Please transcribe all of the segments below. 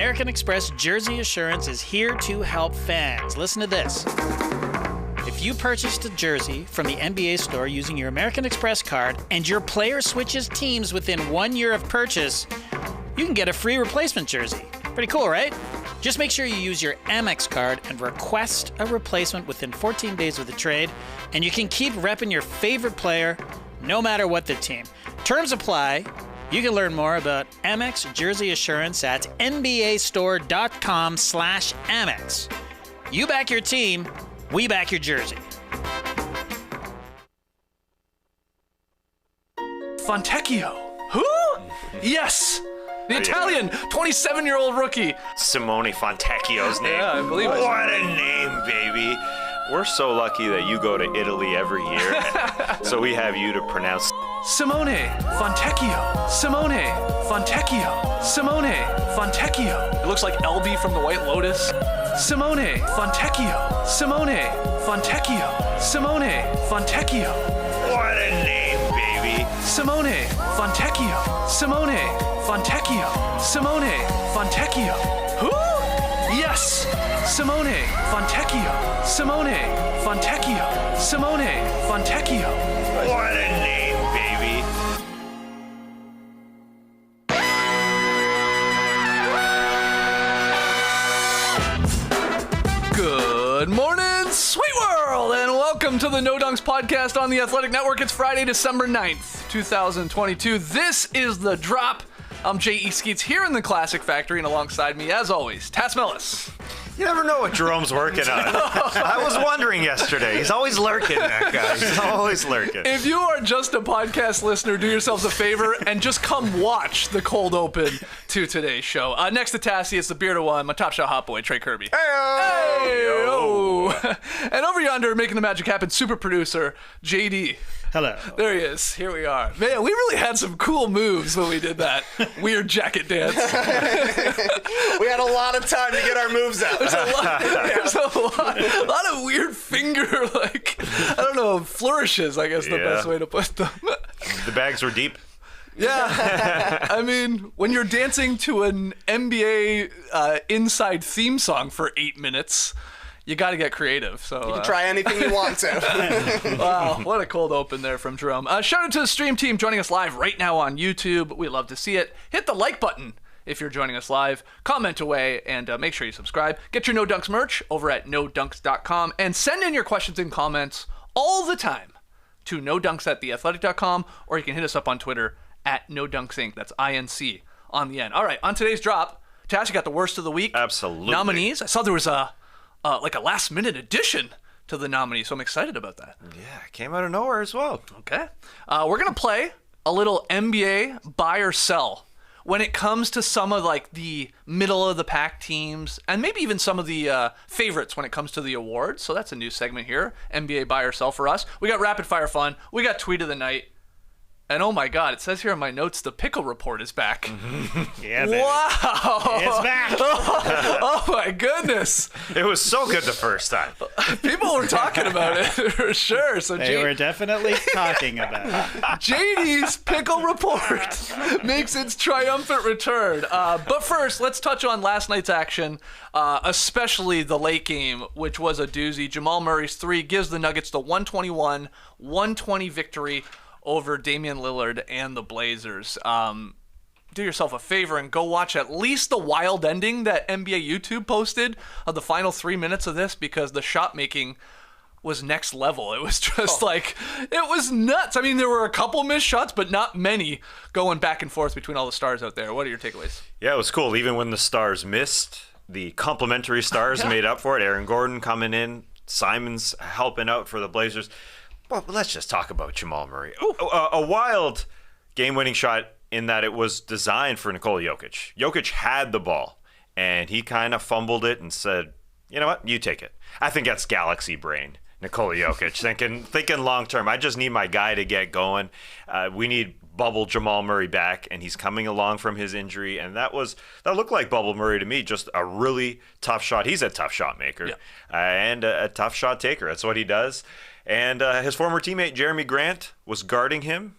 American Express Jersey Assurance is here to help fans. Listen to this. If you purchased a jersey from the NBA store using your American Express card and your player switches teams within 1 year of purchase, you can get a free replacement jersey. Pretty cool, right? Just make sure you use your Amex card and request a replacement within 14 days of the trade, and you can keep repping your favorite player no matter what the team. Terms apply. You can learn more about Amex Jersey Assurance at nbastore.com/Amex. You back your team, we back your jersey. Fontecchio. Who? Yes! The Italian 27-year-old rookie. Simone Fontecchio's name. Yeah, I believe it. What a name, baby. We're so lucky that you go to Italy every year, so we have you to pronounce Simone Fontecchio. Simone Fontecchio. Simone Fontecchio. It looks like LB from the White Lotus. Simone Fontecchio. Simone Fontecchio. Simone Fontecchio. What a name, baby. Simone Fontecchio. Simone Fontecchio. Simone Fontecchio. Who? Yes! Simone Fontecchio. Simone Fontecchio. Simone Fontecchio. What a name, baby. Good morning, sweet world, and welcome to the No Dunks podcast on the Athletic Network. It's Friday, December 9th, 2022. This is The Drop. I'm J.E. Skeets here in the Classic Factory, and alongside me, as always, Tass Mellis. You never know what Jerome's working on. I was wondering yesterday. He's always lurking, that guy. He's always lurking. If you are just a podcast listener, do yourselves a favor and just come watch the cold open to today's show. Next to Tassie, it's the bearded one, my top shot hot boy, Trey Kirby. Hey-o! And over yonder, making the magic happen, super producer, JD. Hello. There he is. Here we are. Man, we really had some cool moves when we did that weird jacket dance. We had a lot of time to get our moves out. There's a lot of weird finger, I don't know, flourishes, I guess the best way to put them. The bags were deep. Yeah. I mean, when you're dancing to an NBA inside theme song for 8 minutes, you got to get creative. So you can try anything you want to. Wow, what a cold open there from Jerome. Shout out to the stream team joining us live right now on YouTube. We love to see it. Hit the like button if you're joining us live. Comment away and make sure you subscribe. Get your No Dunks merch over at nodunks.com and send in your questions and comments all the time to nodunks@theathletic.com, or you can hit us up on Twitter at nodunks_inc. That's INC on the end. All right, on today's drop, Tash, you got the worst of the week. Absolutely. Nominees. I saw there was a last minute addition to the nominee, so I'm excited about that. Yeah, it came out of nowhere as well. Okay. We're going to play a little NBA buy or sell when it comes to some of the middle of the pack teams and maybe even some of the favorites when it comes to the awards. So that's a new segment here, NBA buy or sell for us. We got rapid fire fun. We got tweet of the night. And oh my God, it says here in my notes, the Pickle Report is back. Yeah, baby. Wow. It's back. Oh my goodness. It was so good the first time. People were talking about it for sure. So They were definitely talking about it. JD's Pickle Report makes its triumphant return. But first, let's touch on last night's action, especially the late game, which was a doozy. Jamal Murray's three gives the Nuggets the 121-120 victory over Damian Lillard and the Blazers. Do yourself a favor and go watch at least the wild ending that NBA YouTube posted of the final 3 minutes of this, because the shot making was next level. It was just it was nuts. I mean, there were a couple missed shots, but not many going back and forth between all the stars out there. What are your takeaways? Yeah, it was cool. Even when the stars missed, the complimentary stars made up for it. Aaron Gordon coming in, Simons helping out for the Blazers. Well, let's just talk about Jamal Murray. A wild game-winning shot in that it was designed for Nikola Jokic. Jokic had the ball, and he kind of fumbled it and said, you know what, you take it. I think that's galaxy brain, Nikola Jokic, thinking long-term. I just need my guy to get going. We need bubble Jamal Murray back, and he's coming along from his injury, and that looked like bubble Murray to me, just a really tough shot. He's a tough shot maker and a tough shot taker. That's what he does. And his former teammate, Jeremy Grant, was guarding him.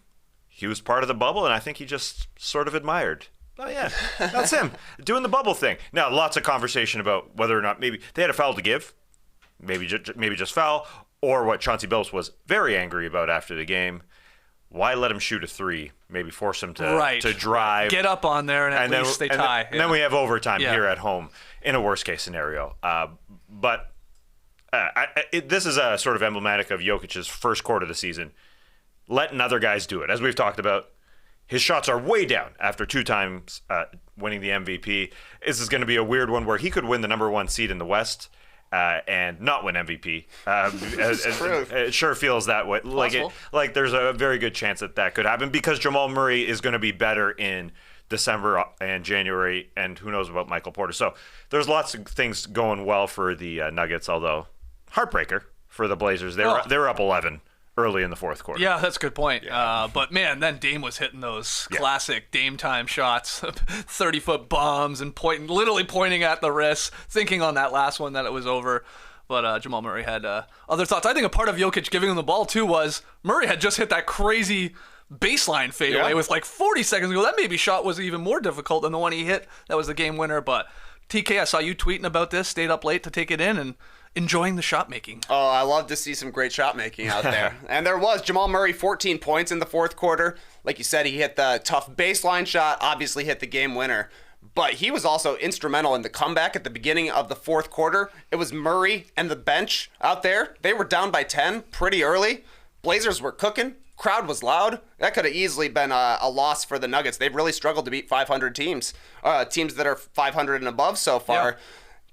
He was part of the bubble, and I think he just sort of admired Oh, yeah, that's him doing the bubble thing. Now, lots of conversation about whether or not maybe they had a foul to give, maybe just foul, or what Chauncey Billups was very angry about after the game. Why let him shoot a three? Maybe force him to drive. Get up on there, and at least they tie. And then we have overtime here at home in a worst-case scenario. But this is a sort of emblematic of Jokic's first quarter of the season, letting other guys do it. As we've talked about, his shots are way down after 2 times winning the MVP. This is going to be a weird one where he could win the number 1 seed in the West and not win MVP. It sure feels that way. Like there's a very good chance that could happen because Jamal Murray is going to be better in December and January, and who knows about Michael Porter. So there's lots of things going well for the Nuggets, although heartbreaker for the Blazers. They were up 11 early in the fourth quarter. Yeah, that's a good point. Yeah. But, man, then Dame was hitting those classic Dame time shots, 30-foot bombs and literally pointing at the wrist, thinking on that last one that it was over. But Jamal Murray had other thoughts. I think a part of Jokic giving him the ball, too, was Murray had just hit that crazy baseline fadeaway with like 40 seconds ago. That maybe shot was even more difficult than the one he hit. That was the game winner. But, TK, I saw you tweeting about this, stayed up late to take it in, and enjoying the shot making. Oh, I love to see some great shot making out there. And there was Jamal Murray, 14 points in the fourth quarter. Like you said, he hit the tough baseline shot, obviously hit the game winner. But he was also instrumental in the comeback at the beginning of the fourth quarter. It was Murray and the bench out there. They were down by 10 pretty early. Blazers were cooking. Crowd was loud. That could have easily been a loss for the Nuggets. They've really struggled to beat 500 teams, teams that are 500 and above so far. Yeah.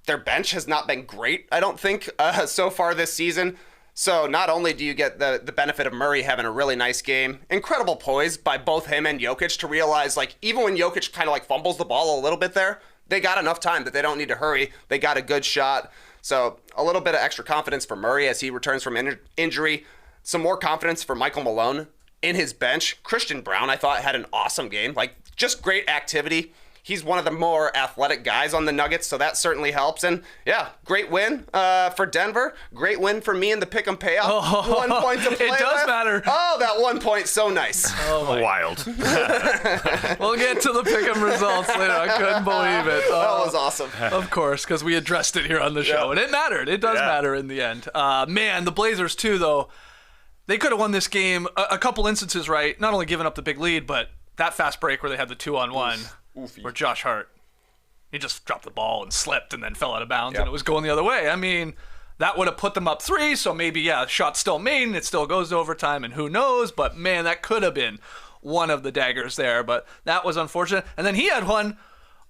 Their bench has not been great, I don't think, so far this season. So not only do you get the benefit of Murray having a really nice game, incredible poise by both him and Jokic to realize, like, even when Jokic kind of like fumbles the ball a little bit there, they got enough time that they don't need to hurry. They got a good shot. So a little bit of extra confidence for Murray as he returns from injury. Some more confidence for Michael Malone in his bench. Christian Braun, I thought, had an awesome game. Like, just great activity. He's one of the more athletic guys on the Nuggets, so that certainly helps. And, yeah, great win for Denver. Great win for me in the pick 'em payout. 1 point to play It does with. matter. Oh, that 1 point, so nice. Oh, wild. We'll get to the pick 'em results later. I couldn't believe it. That was awesome. Of course, because we addressed it here on the show. And it mattered. It does matter in the end. Man, the Blazers, too, though, they could have won this game a couple instances, right? Not only giving up the big lead, but that fast break where they had the 2-on-1. Where Josh Hart, he just dropped the ball and slipped and then fell out of bounds and it was going the other way. I mean, that would have put them up 3, so maybe, shot still made and it still goes to overtime and who knows. But, man, that could have been one of the daggers there. But that was unfortunate. And then he had one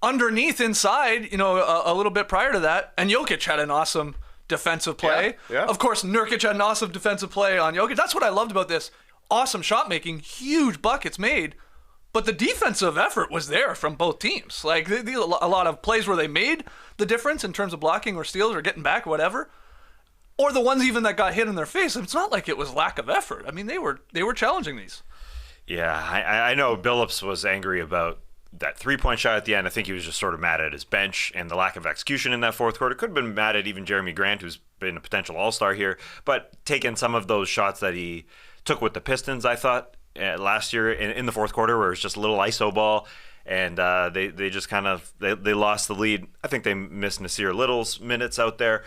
underneath inside, a little bit prior to that. And Jokic had an awesome defensive play. Yeah. Of course, Nurkic had an awesome defensive play on Jokic. That's what I loved about this. Awesome shot making, huge buckets made. But the defensive effort was there from both teams. Like, a lot of plays where they made the difference in terms of blocking or steals or getting back, whatever. Or the ones even that got hit in their face. It's not like it was lack of effort. I mean, they were challenging these. Yeah, I know Billups was angry about that three-point shot at the end. I think he was just sort of mad at his bench and the lack of execution in that fourth quarter. Could have been mad at even Jeremy Grant, who's been a potential all-star here. But taking some of those shots that he took with the Pistons, I thought, last year in the fourth quarter, where it was just a little iso ball, and they just kind of they lost the lead. I think they missed Nasir Little's minutes out there,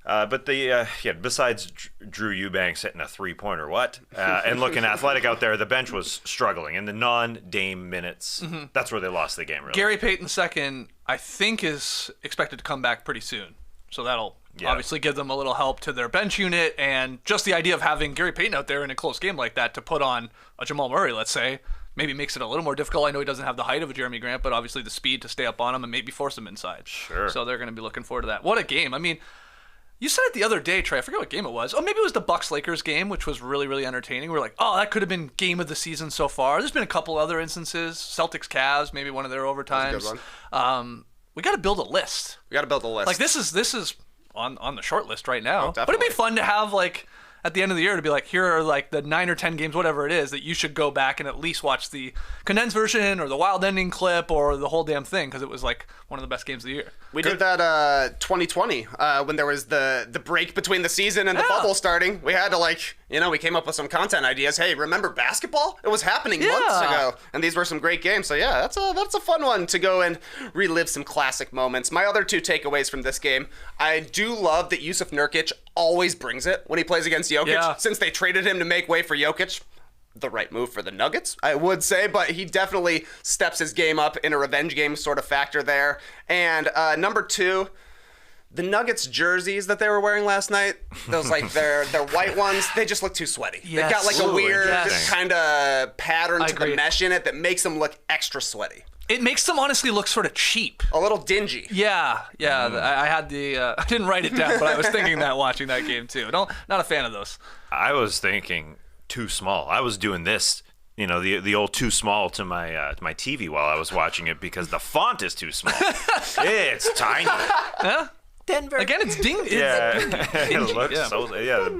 but besides Drew Eubanks hitting a 3-pointer, and looking athletic out there, the bench was struggling in the non-Dame minutes. Mm-hmm. That's where they lost the game. Really, Gary Payton II, I think, is expected to come back pretty soon, so that'll obviously give them a little help to their bench unit, and just the idea of having Gary Payton out there in a close game like that to put on a Jamal Murray, let's say, maybe makes it a little more difficult. I know he doesn't have the height of a Jeremy Grant, but obviously the speed to stay up on him and maybe force him inside. Sure. So they're going to be looking forward to that. What a game. I mean, you said it the other day, Trey. I forget what game it was. Oh, maybe it was the Bucks-Lakers game, which was really, really entertaining. We're like, that could have been game of the season so far. There's been a couple other instances. Celtics-Cavs, maybe one of their overtimes. That's a good one. We got to build a list. We got to build a list. Like, this is on the short list right now. Oh, but it'd be fun to have, like, at the end of the year to be like, here are like the 9 or 10 games, whatever it is, that you should go back and at least watch the condensed version or the wild ending clip or the whole damn thing, because it was like one of the best games of the year. We did that 2020 when there was the break between the season and the bubble starting. We had to we came up with some content ideas. Hey, remember basketball? It was happening months ago, and these were some great games. So yeah, that's a fun one to go and relive some classic moments. My other 2 takeaways from this game: I do love that Jusuf Nurkic always brings it when he plays against Jokic. Yeah. Since they traded him to make way for Jokic. The right move for the Nuggets, I would say, but he definitely steps his game up in a revenge game sort of factor there. And number 2, the Nuggets jerseys that they were wearing last night, those their white ones, they just look too sweaty. Yes. They've got a weird kind of pattern to agree. the mesh in it that makes them look extra sweaty. It makes them honestly look sort of cheap. A little dingy. Yeah. I had I didn't write it down, but I was thinking that watching that game too. Not a fan of those. I was thinking too small. I was doing this, the old too small to my TV while I was watching it because the font is too small. It's tiny. Yeah. Denver. Again, it's ding. Yeah, it looks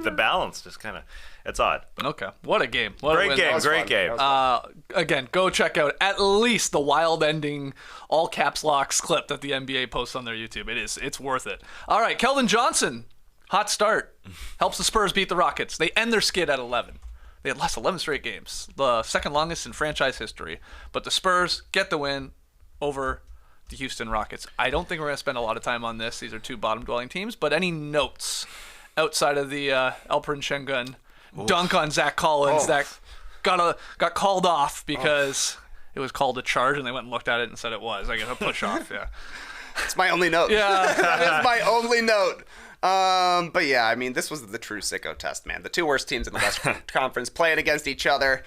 the balance just kind of, it's odd. Okay. What a game. Great game. Again, go check out at least the wild ending all caps locks clip that the NBA posts on their YouTube. It's worth it. All right, Keldon Johnson, hot start, helps the Spurs beat the Rockets. They end their skid at 11. They had lost 11 straight games, the second longest in franchise history. But the Spurs get the win over the Houston Rockets. I don't think we're going to spend a lot of time on this. These are 2 bottom-dwelling teams. But any notes outside of the Alperen Şengün dunk on Zach Collins that got called off because it was called a charge, and they went and looked at it and said it was. I guess a push-off, yeah. It's my only note. Yeah. It's my only note. But yeah, I mean, this was the true sicko test, man. The 2 worst teams in the Western Conference playing against each other.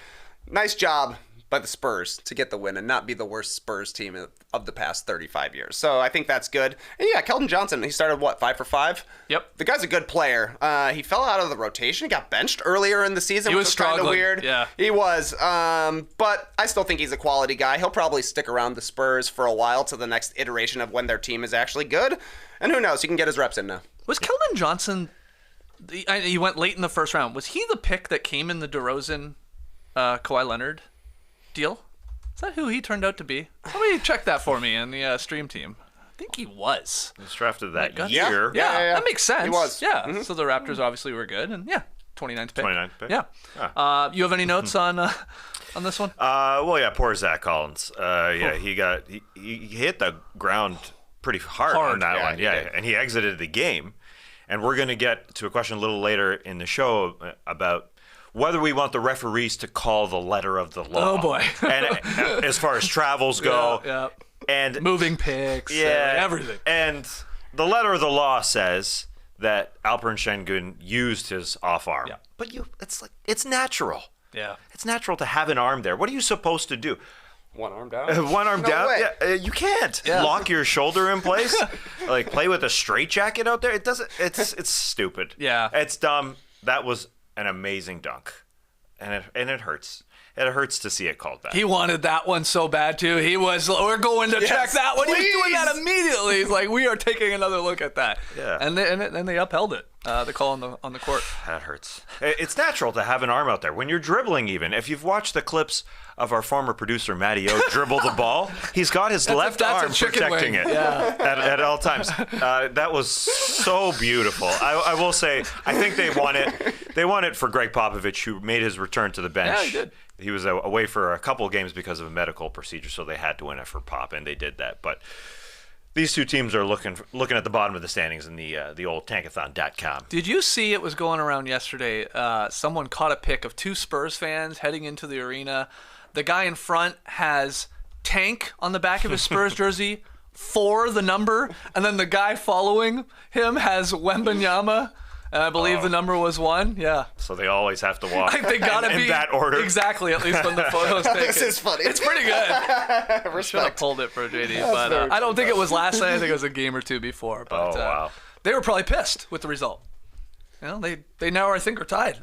Nice job by the Spurs to get the win and not be the worst Spurs team of the past 35 years. So I think that's good. And yeah, Keldon Johnson, he started 5 for 5? Yep. The guy's a good player. He fell out of the rotation. He got benched earlier in the season, He which was was kind of struggling. weird. Yeah. He was. But I still think he's a quality guy. He'll probably stick around the Spurs for a while to the next iteration of when their team is actually good. And who knows? He can get his reps in now. Was Keldon Johnson, he went late in the first round, was he the pick that came in the DeRozan, Kawhi Leonard deal? Is that who he turned out to be? Somebody check that for me in the stream team. I think he was. He was drafted that God. year. Yeah. That makes sense. He was. Yeah. Mm-hmm. So the Raptors obviously were good, and 29th pick. 29th pick. Yeah. You have any notes on this one? Poor Zach Collins. He hit the ground pretty hard on that one. he did. And he exited the game. And we're going to get to a question a little later in the show about whether we want the referees to call the letter of the law. Oh, boy. And as far as travels go. Yeah. And moving picks. Everything. And the letter of the law says that Alperen Şengün used his off arm. Yeah. But it's natural. Yeah. It's natural to have an arm there. What are you supposed to do? One arm down? One arm No down? way. Yeah, you can't. Lock your shoulder in place? Play with a straitjacket out there? It doesn't. It's stupid. Yeah. It's dumb. That was an amazing dunk. And it hurts. It hurts to see it called that. He wanted that one so bad, too. He was, we're going to check that one. He was doing that immediately. He's like, we are taking another look at that. Yeah. And they upheld it, the call on the court. That hurts. It's natural to have an arm out there. When you're dribbling even, if you've watched the clips of our former producer, Matty O, dribble the ball, he's got his left arm protecting it at all times. That was so beautiful. I will say, I think they won it. They won it for Greg Popovich, who made his return to the bench. Yeah, he did. He was away for a couple of games because of a medical procedure, so they had to win it for Pop, and they did that. But these two teams are looking at the bottom of the standings in the old tankathon.com. Did you see it was going around yesterday? Someone caught a pic of 2 Spurs fans heading into the arena. The guy in front has Tank on the back of his Spurs jersey, 4 the number, and then the guy following him has Wembanyama. And I believe the number was 1. Yeah. So they always have to walk They gotta be in that order. Exactly, at least when the photo's taken. This is funny. It's pretty good. Should have Respect. pulled it for JD, but I don't think it was last night. I think it was a game or 2 before. But wow. they were probably pissed with the result. They now I think are tied.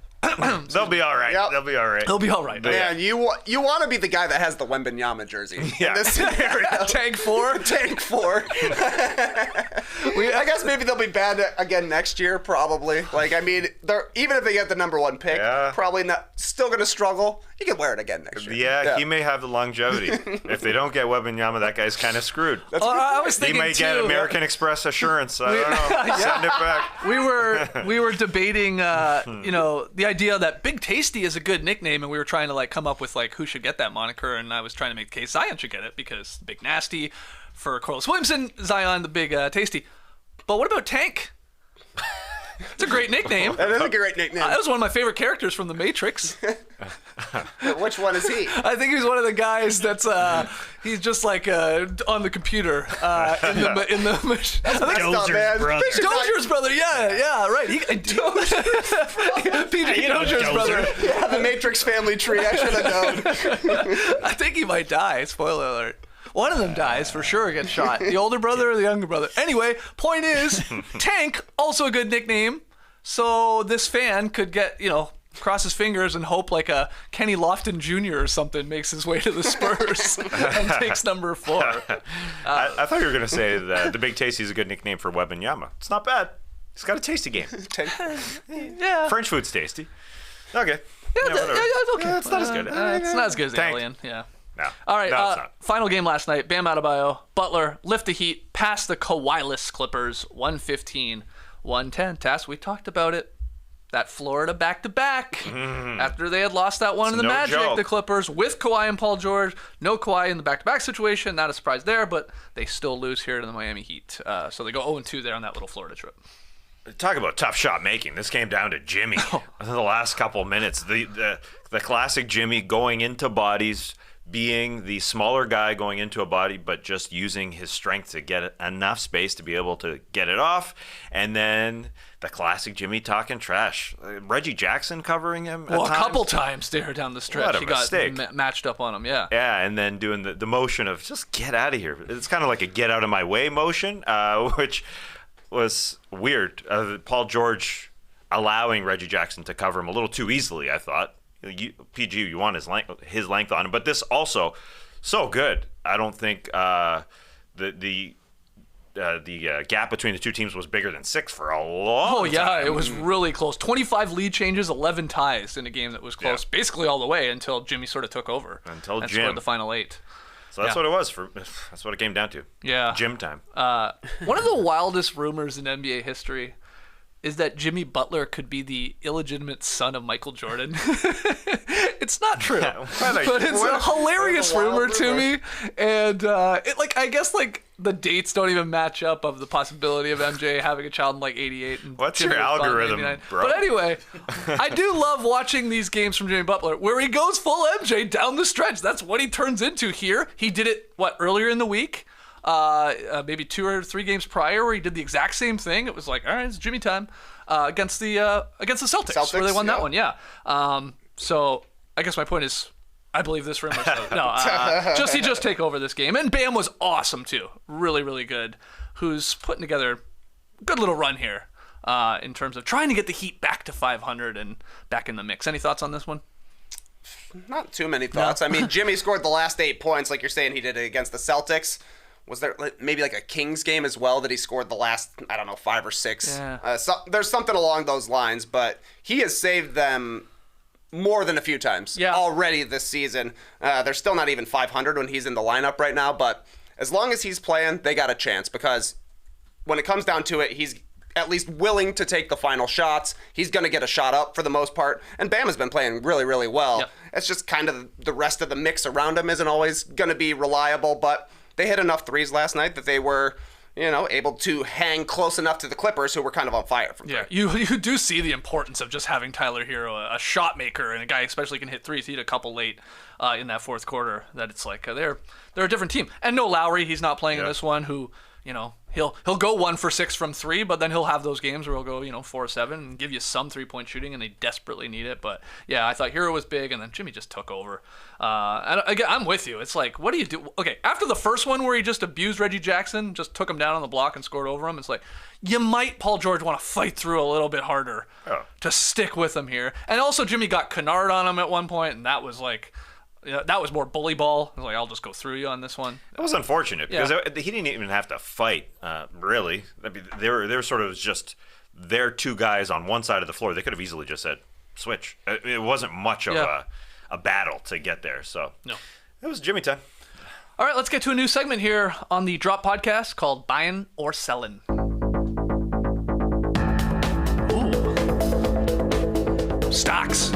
They'll be all right. Yep. They'll be all right. He'll be all right. Man, you want to be the guy that has the Wembanyama jersey in this scenario. Tank 4. Tank 4. I guess maybe they'll be bad again next year, probably. Like, I mean, they're even if they get the number 1 pick, probably not. Still going to struggle. You can wear it again next year. Yeah, he may have the longevity. If they don't get Wembanyama, that guy's kind of screwed. I was He thinking may get American Express assurance. I don't know. Send it back. We were debating, the idea that Big Tasty is a good nickname, and we were trying to like come up with like who should get that moniker, and I was trying to make the case Zion should get it because Big Nasty for Corliss Williamson, Zion the Big Tasty. But what about Tank? It's a great nickname. That is a great nickname. That was one of my favorite characters from The Matrix. Which one is he? I think he's one of the guys that's he's just like on the computer in the machine. Dozier's brother. Dozier's brother, yeah, right. PG Dozier's brother. Yeah, the Matrix family tree. I should have known. I think he might die. Spoiler alert. One of them dies for sure, gets shot. The older brother or the younger brother. Anyway, point is, Tank, also a good nickname. So this fan could get, cross his fingers and hope like a Kenny Lofton Jr. or something makes his way to the Spurs and takes number 4. I thought you were going to say that the Big Tasty is a good nickname for Wembanyama. It's not bad. He's got a tasty game. Yeah. French food's tasty. Okay. Yeah, whatever. okay. It's not as good. It's not as good as Tank. Alien. Yeah. No. All right. No, it's not. Final game last night. Bam Adebayo, Butler lift the Heat past the Kawhi-less Clippers, 115-110. Tass, we talked about it. That Florida back-to-back after they had lost that one in the no Magic, joke. the Clippers, with Kawhi and Paul George. No Kawhi in the back-to-back situation. Not a surprise there, but they still lose here to the Miami Heat. So they go 0-2 there on that little Florida trip. Talk about tough shot making. This came down to Jimmy in the last couple of minutes. The classic Jimmy going into bodies, being the smaller guy going into a body, but just using his strength to get enough space to be able to get it off. And then the classic Jimmy talking trash. Reggie Jackson covering him Well, at a couple times. times there down the stretch. What a He got mistake. matched up on him, yeah. Yeah, and then doing the motion of just get out of here. It's kind of like a get out of my way motion, which was weird. Paul George allowing Reggie Jackson to cover him a little too easily, I thought. PG, you want his length on him, but this also so good. I don't think the gap between the two teams was bigger than 6 for a long time. It was really close. 25 lead changes, 11 ties in a game that was close, basically all the way until Jimmy sort of took over. And Jim scored the final 8. So that's what it was. That's what it came down to. Yeah. Gym time. One of the wildest rumors in NBA history is that Jimmy Butler could be the illegitimate son of Michael Jordan. It's not true, but it's a hilarious rumor to me. And I guess the dates don't even match up of the possibility of MJ having a child in 88. And What's Jimmy your was born in algorithm, 89. bro? But anyway, I do love watching these games from Jimmy Butler where he goes full MJ down the stretch. That's what he turns into here. He did it, earlier in the week? Maybe 2 or 3 games prior where he did the exact same thing. It was like, all right, it's Jimmy time against the Celtics where they won that one. Yeah. So I guess my point is, I believe this rumor. So, he just take over this game, and Bam was awesome too. Really, really good. Who's putting together a good little run here in terms of trying to get the Heat back to 500 and back in the mix. Any thoughts on this one? Not too many thoughts. No. I mean, Jimmy scored the last 8 points, like you're saying he did it against the Celtics. Was there maybe a Kings game as well that he scored the last, 5 or 6? Yeah. There's something along those lines, but he has saved them more than a few times already this season. They're still not even 500 when he's in the lineup right now, but as long as he's playing, they got a chance because when it comes down to it, he's at least willing to take the final shots. He's going to get a shot up for the most part, and Bam has been playing really, really well. Yep. It's just kind of the rest of the mix around him isn't always going to be reliable, but they hit enough threes last night that they were able to hang close enough to the Clippers, who were kind of on fire from three. Yeah, you do see the importance of just having Tyler Hero, a shot maker, and a guy especially can hit threes. He hit a couple late in that fourth quarter. That it's like they're a different team. And no Lowry, he's not playing in this one. Who he'll go 1 for 6 from 3, but then he'll have those games where he'll go 4 or 7 and give you some 3-point shooting, and they desperately need it. But yeah, I thought Hero was big, and then Jimmy just took over. Again, I'm with you. It's like, what do you do? Okay, after the first one where he just abused Reggie Jackson, just took him down on the block and scored over him, it's like, you might, Paul George, want to fight through a little bit harder to stick with him here. And also Jimmy got Kennard on him at one point, and that was like, that was more bully ball. I was like, I'll just go through you on this one. It was unfortunate because he didn't even have to fight, really. I mean, they were sort of just their 2 guys on one side of the floor. They could have easily just said, switch. It wasn't much of a battle to get there. So no, it was Jimmy time. All right, let's get to a new segment here on the Drop Podcast called Buying or Selling. Ooh. Stocks.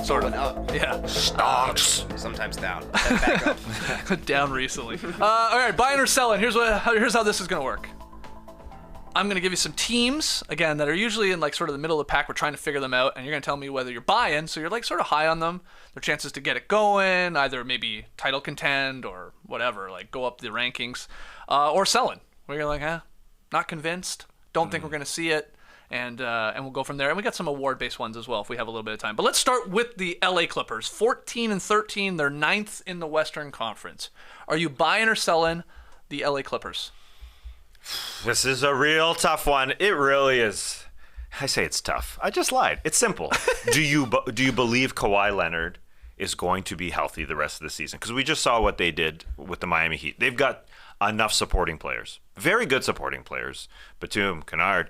Sort of. Up. Yeah. Stocks. Sometimes down. Then back up. Down recently. All right, buying or selling. Here's how this is going to work. I'm going to give you some teams, again, that are usually in like sort of the middle of the pack. We're trying to figure them out, and you're going to tell me whether you're buying, so you're like sort of high on them. Their chances to get it going, either maybe title contend or whatever, like go up the rankings, or selling, where you're like, not convinced, don't think we're going to see it. And we'll go from there. And we got some award-based ones as well if we have a little bit of time. But let's start with the LA Clippers. 14-13, they're 9th in the Western Conference. Are you buying or selling the LA Clippers? This is a real tough one. It really is. I say it's tough. I just lied. It's simple. Do you believe Kawhi Leonard is going to be healthy the rest of the season? Because we just saw what they did with the Miami Heat. They've got enough supporting players. Very good supporting players. Batum, Kennard.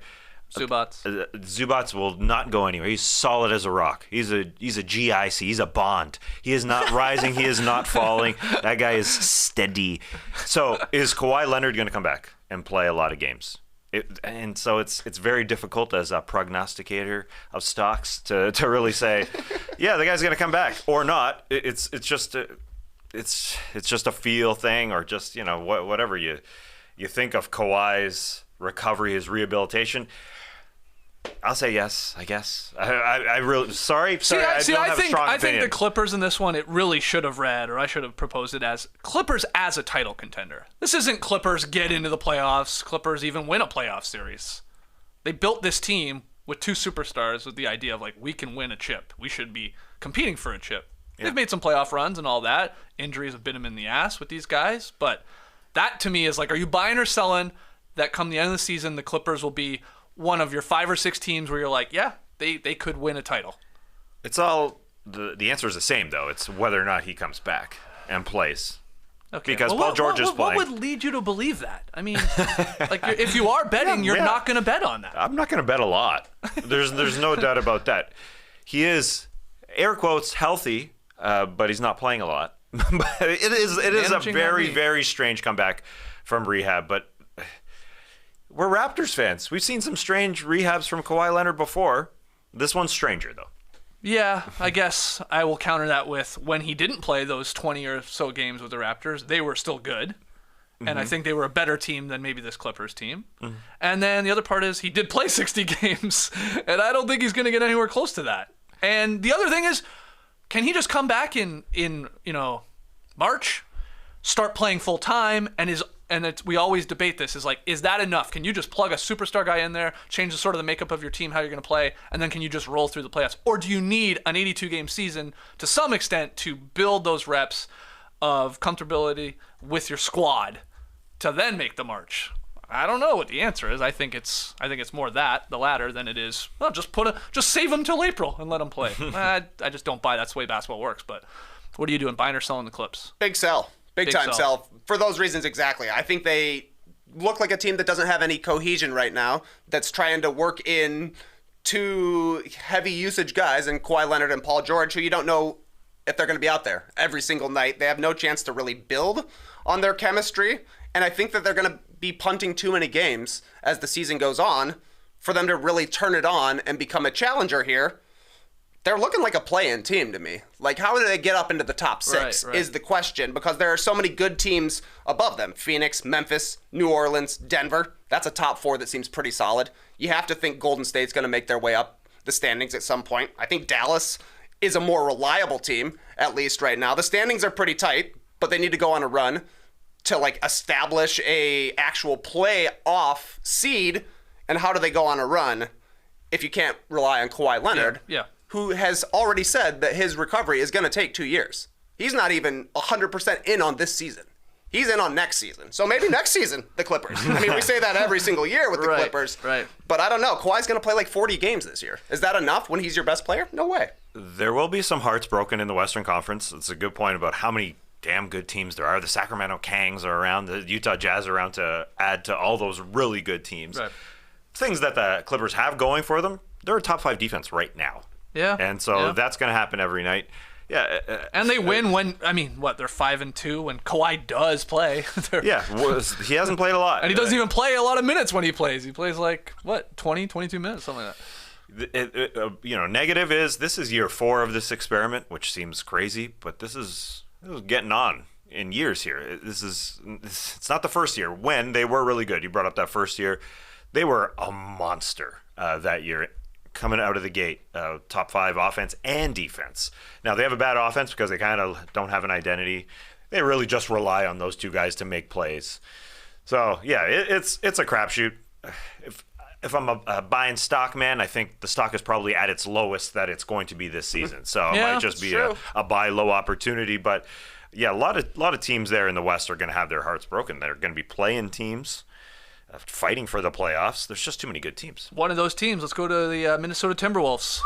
Zubats will not go anywhere. He's solid as a rock. He's a GIC. He's a Bond. He is not rising. He is not falling. That guy is steady. So is Kawhi Leonard going to come back and play a lot of games? And so it's very difficult as a prognosticator of stocks to really say, yeah, the guy's going to come back or not. It's just a feel thing, or just whatever you think of Kawhi's recovery, his rehabilitation. I'll say yes, I guess. I really sorry. I think the Clippers in this one, it really should have read, or I should have proposed it as Clippers as a title contender. This isn't Clippers get into the playoffs, Clippers even win a playoff series. They built this team with 2 superstars with the idea of like, we can win a chip. We should be competing for a chip. Yeah. They've made some playoff runs and all that. Injuries have bit them in the ass with these guys, but that to me is like, are you buying or selling that come the end of the season, the Clippers will be one of your 5 or 6 teams where you're like, yeah, they could win a title? It's all the answer is the same though. It's whether or not he comes back and plays. Okay. Because Paul George is playing. What would lead you to believe that? I mean, like if you are betting, you're not going to bet on that. I'm not going to bet a lot. There's no doubt about that. He is, air quotes, healthy, but he's not playing a lot. it is a very, very strange comeback from rehab, but we're Raptors fans. We've seen some strange rehabs from Kawhi Leonard before. This one's stranger, though. Yeah, I guess I will counter that with when he didn't play those 20 or so games with the Raptors, they were still good. Mm-hmm. And I think they were a better team than maybe this Clippers team. Mm-hmm. And then the other part is he did play 60 games, and I don't think he's going to get anywhere close to that. And the other thing is, can he just come back in March, start playing full time, we always debate this, is like, is that enough? Can you just plug a superstar guy in there, change the sort of the makeup of your team, how you're going to play, and then can you just roll through the playoffs? Or do you need an 82-game season to some extent to build those reps of comfortability with your squad to then make the march? I don't know what the answer is. I think it's more the latter, than it is, well, just save them till April and let them play. I just don't buy that's the way basketball works. But what are you doing, buying or selling the Clips? Big sell. Big time sell. For those reasons exactly. I think they look like a team that doesn't have any cohesion right now, that's trying to work in 2 heavy usage guys, and Kawhi Leonard and Paul George, who you don't know if they're going to be out there every single night. They have no chance to really build on their chemistry, and I think that they're going to be punting too many games as the season goes on for them to really turn it on and become a challenger here. They're looking like a play-in team to me. Like, how do they get up into the top 6 is the question, because there are so many good teams above them. Phoenix, Memphis, New Orleans, Denver. That's a top 4 that seems pretty solid. You have to think Golden State's going to make their way up the standings at some point. I think Dallas is a more reliable team, at least right now. The standings are pretty tight, but they need to go on a run. to like establish a actual playoff seed, and how do they go on a run if you can't rely on Kawhi Leonard, who has already said that his recovery is going to take 2 years. He's not even 100% in on this season. He's in on next season. So maybe next season, the Clippers. I mean, we say that every single year with the Clippers. Right. But I don't know. Kawhi's going to play like 40 games this year. Is that enough when he's your best player? No way. There will be some hearts broken in the Western Conference. It's a good point about how many damn good teams there are. The Sacramento Kangs are around. The Utah Jazz are around to add to all those really good teams. Right. Things that the Clippers have going for them, they're a top 5 defense right now. Yeah. And so that's going to happen every night. Yeah, and they win when they're 5-2 when Kawhi does play. He hasn't played a lot, and he doesn't even play a lot of minutes when he plays. He plays like 20, 22 minutes, something like that. Negative is this is year 4 of this experiment, which seems crazy, but this is getting on in years here. It's not the first year when they were really good. You brought up that first year, they were a monster that year. Coming out of the gate, top 5 offense and defense. Now, they have a bad offense because they kind of don't have an identity. They really just rely on those 2 guys to make plays. So, yeah, it's a crapshoot. If I'm a buying stock man, I think the stock is probably at its lowest that it's going to be this season. So it might just be a buy low opportunity. But, yeah, a lot of teams there in the West are going to have their hearts broken. They're going to be playing teams. Fighting for the playoffs. There's just too many good teams. One of those teams. Let's go to the Minnesota Timberwolves.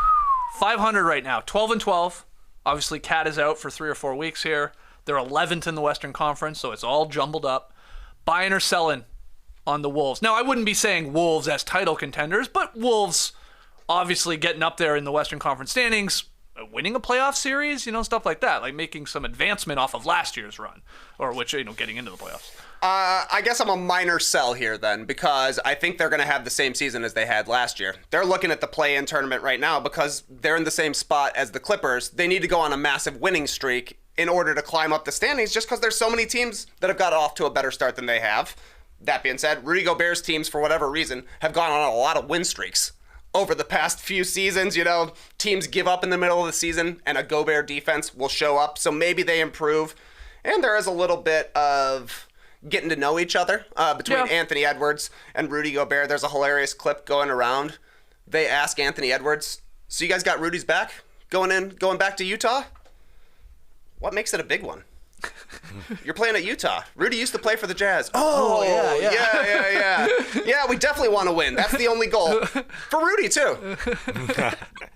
500 right now. 12-12. Obviously, Cat is out for 3 or 4 weeks here. They're 11th in the Western Conference, so it's all jumbled up. Buying or selling on the Wolves. Now, I wouldn't be saying Wolves as title contenders, but Wolves obviously getting up there in the Western Conference standings, winning a playoff series, stuff like that, like making some advancement off of last year's run, or getting into the playoffs. I guess I'm a minor sell here then, because I think they're going to have the same season as they had last year. They're looking at the play-in tournament right now because they're in the same spot as the Clippers. They need to go on a massive winning streak in order to climb up the standings, just because there's so many teams that have got off to a better start than they have. That being said, Rudy Gobert's teams, for whatever reason, have gone on a lot of win streaks over the past few seasons. Teams give up in the middle of the season, and a Gobert defense will show up, so maybe they improve. And there is a little bit of getting to know each other between Anthony Edwards and Rudy Gobert. There's a hilarious clip going around. They ask Anthony Edwards, so you guys got Rudy's back going back to Utah? What makes it a big one? You're playing at Utah. Rudy used to play for the Jazz. Yeah. Yeah, we definitely want to win. That's the only goal. For Rudy, too.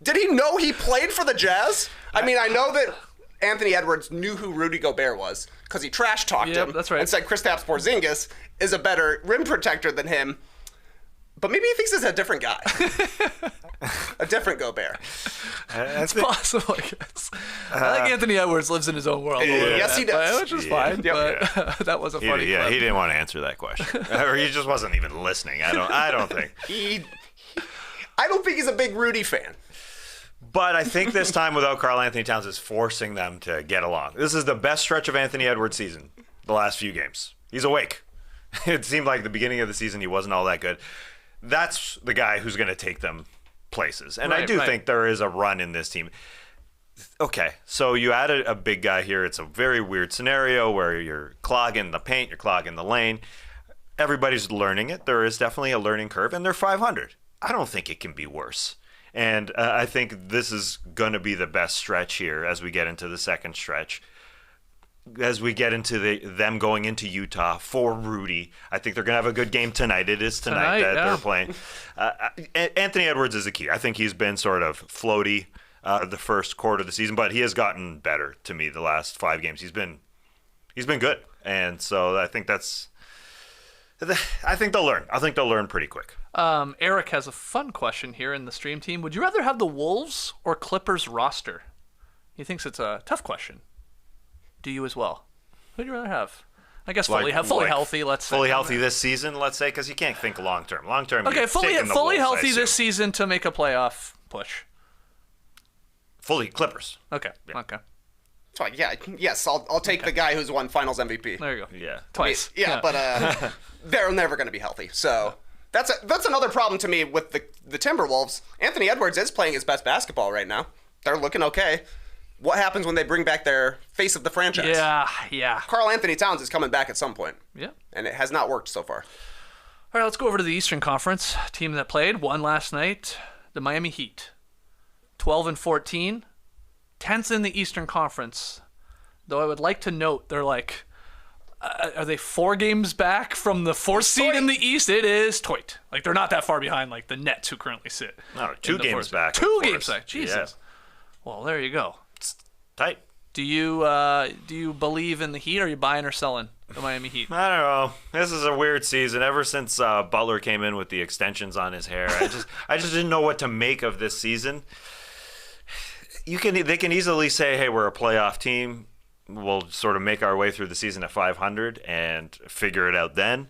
Did he know he played for the Jazz? I mean, I know that Anthony Edwards knew who Rudy Gobert was because he trash-talked him and said Kristaps Porzingis is a better rim protector than him. But maybe he thinks it's a different guy. A different Gobert. It's possible, I guess. I think Anthony Edwards lives in his own world. Yes, he does. Which is fine, but that was a funny clip. He didn't want to answer that question. Or he just wasn't even listening. I don't think. I don't think he's a big Rudy fan. But I think this time without Karl Anthony Towns is forcing them to get along. This is the best stretch of Anthony Edwards' season, the last few games. He's awake. It seemed like the beginning of the season he wasn't all that good. That's the guy who's going to take them places. And I do think there is a run in this team. Okay, so you added a big guy here. It's a very weird scenario where you're clogging the paint, you're clogging the lane. Everybody's learning it. There is definitely a learning curve, and they're 500. I don't think it can be worse. And I think this is going to be the best stretch here as we get into the second stretch. As we get into them going into Utah for Rudy, I think they're going to have a good game tonight. It is tonight that they're playing. Anthony Edwards is the key. I think he's been sort of floaty the first quarter of the season, but he has gotten better to me the last 5 games. He's been good, and so I think they'll learn. I think they'll learn pretty quick. Eric has a fun question here in the stream team. Would you rather have the Wolves or Clippers roster? He thinks it's a tough question. Do you as well? Who'd you rather have? I guess fully healthy, let's say. Fully healthy this season, let's say, because you can't think long term. Long term, okay, fully healthy this season to make a playoff push. Fully Clippers. Okay. Fine, yes, I'll take the guy who's won Finals MVP. There you go. Yeah. Twice. But they're never going to be healthy. So that's another problem to me with the Timberwolves. Anthony Edwards is playing his best basketball right now. They're looking okay. what happens when they bring back their face of the franchise? Yeah. Karl Anthony Towns is coming back at some point. Yeah. And it has not worked so far. All right, let's go over to the Eastern Conference. Team that played, won last night, the Miami Heat. 12-14, 10th in the Eastern Conference. Though I would like to note, they're like, are they 4 games back from the 4th seed in the East? It is toit. Like, they're not that far behind, like, the Nets, who currently sit. No, 2 games back. 2 games back. Jesus. Yeah. Well, there you go. It's tight. Do you believe in the Heat, or are you buying or selling the Miami Heat? I don't know. This is a weird season. Ever since Butler came in with the extensions on his hair, I just didn't know what to make of this season. They can easily say, hey, we're a playoff team. We'll sort of make our way through the season at 500 and figure it out then.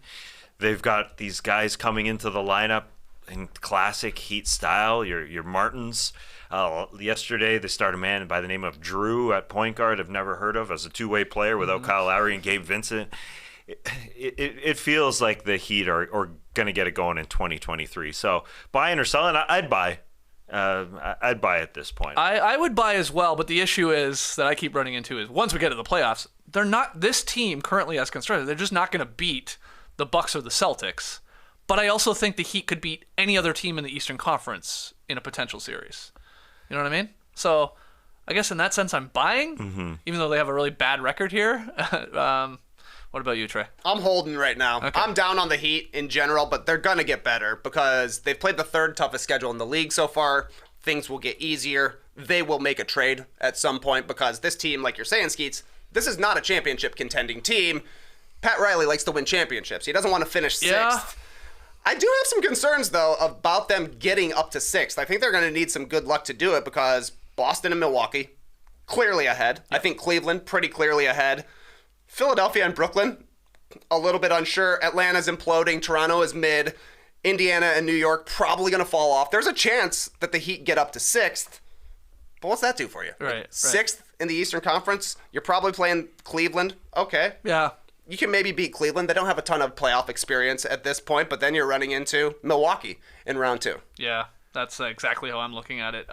They've got these guys coming into the lineup in classic Heat style. Your Martins. Yesterday, they started a man by the name of Drew at point guard. I've never heard of as a two-way player without Kyle Lowry and Gabe Vincent. It feels like the Heat are going to get it going in 2023. So buying or selling, I'd buy. I'd buy at this point. I would buy as well, but the issue is that I keep running into is once we get to the playoffs, they're not, this team currently as constructed, they're just not going to beat the Bucks or the Celtics. But I also think the Heat could beat any other team in the Eastern Conference in a potential series. You know what I mean? So I guess in that sense, I'm buying, even though they have a really bad record here. What about you, Trey? I'm holding right now. Okay. I'm down on the Heat in general, but they're going to get better because they've played the 3rd toughest schedule in the league so far. Things will get easier. They will make a trade at some point because this team, like you're saying, Skeets, this is not a championship contending team. Pat Riley likes to win championships. He doesn't want to finish 6th. Yeah. I do have some concerns, though, about them getting up to 6th. I think they're going to need some good luck to do it because Boston and Milwaukee, clearly ahead. I think Cleveland, pretty clearly ahead. Philadelphia and Brooklyn, a little bit unsure. Atlanta's imploding. Toronto is mid. Indiana and New York probably going to fall off. There's a chance that the Heat get up to 6th. But what's that do for you? Right. 6th in the Eastern Conference. You're probably playing Cleveland. Okay. Yeah. You can maybe beat Cleveland. They don't have a ton of playoff experience at this point, but then you're running into Milwaukee in round 2. Yeah, that's exactly how I'm looking at it.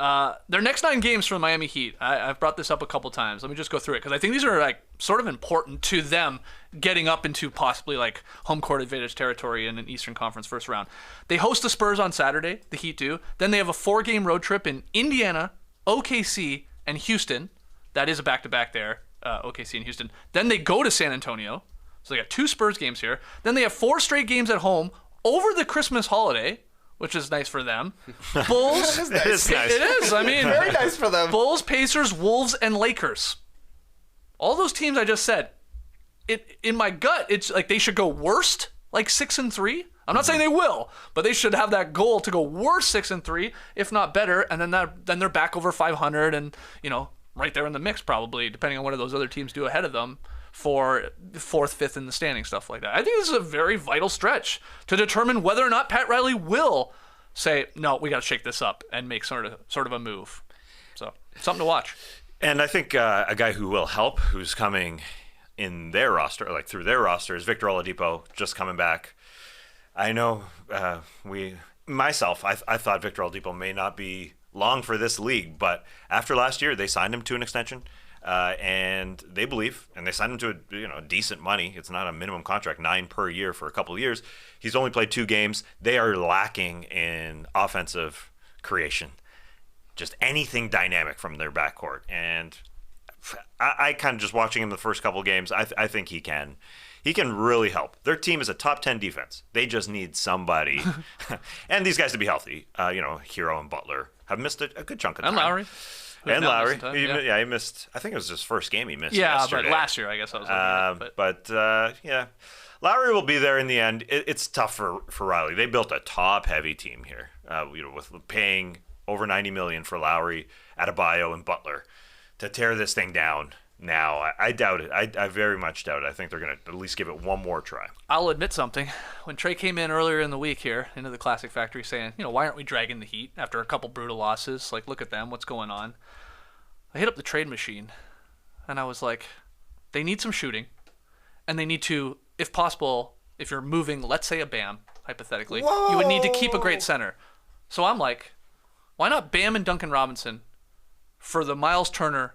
Their next 9 games for the Miami Heat, I've brought this up a couple times. Let me just go through it because I think these are like sort of important to them getting up into possibly like home court advantage territory in an Eastern Conference first round. They host the Spurs on Saturday, the Heat do. Then they have a 4-game road trip in Indiana, OKC, and Houston. That is a back-to-back there, OKC and Houston. Then they go to San Antonio. So they got 2 Spurs games here. Then they have 4 straight games at home over the Christmas holiday, which is nice for them. Bulls. It is nice. It is. I mean, very nice for them. Bulls, Pacers, Wolves, and Lakers. All those teams I just said. In my gut, it's like they should go worst, like 6-3. I'm not saying they will, but they should have that goal to go worst 6-3, if not better. And then they're back over 500, and right there in the mix probably, depending on what those other teams do ahead of them. For 4th, 5th in the standing, stuff like that. I think this is a very vital stretch to determine whether or not Pat Riley will say, no, we got to shake this up and make sort of a move. So something to watch. And I think a guy who will help, who's coming in their roster, like through their roster, is Victor Oladipo, just coming back. I know I thought Victor Oladipo may not be long for this league, but after last year, they signed him to an extension. And they believe, and they signed him to a decent money. It's not a minimum contract, $9 per year for a couple of years. He's only played 2 games. They are lacking in offensive creation, just anything dynamic from their backcourt. And I kind of just watching him the first couple of games, I think he can really help. Their team is a top 10 defense. They just need somebody, and these guys to be healthy. Hero and Butler have missed a good chunk of time. And Lowry. And Lowry. He missed, I think it was his first game he missed yesterday. But last year, I guess I was looking at it. Lowry will be there in the end. It's tough for Riley. They built a top-heavy team here, with paying over $90 million for Lowry, Adebayo, and Butler. To tear this thing down now, I doubt it. I very much doubt it. I think they're going to at least give it one more try. I'll admit something. When Trey came in earlier in the week here into the Classic Factory saying, why aren't we dragging the Heat after a couple brutal losses? Like, look at them. What's going on? I hit up the trade machine, and I was like, they need some shooting, and they need to, if possible, if you're moving, let's say a Bam, hypothetically, you would need to keep a great center. So I'm like, why not Bam and Duncan Robinson for the Miles Turner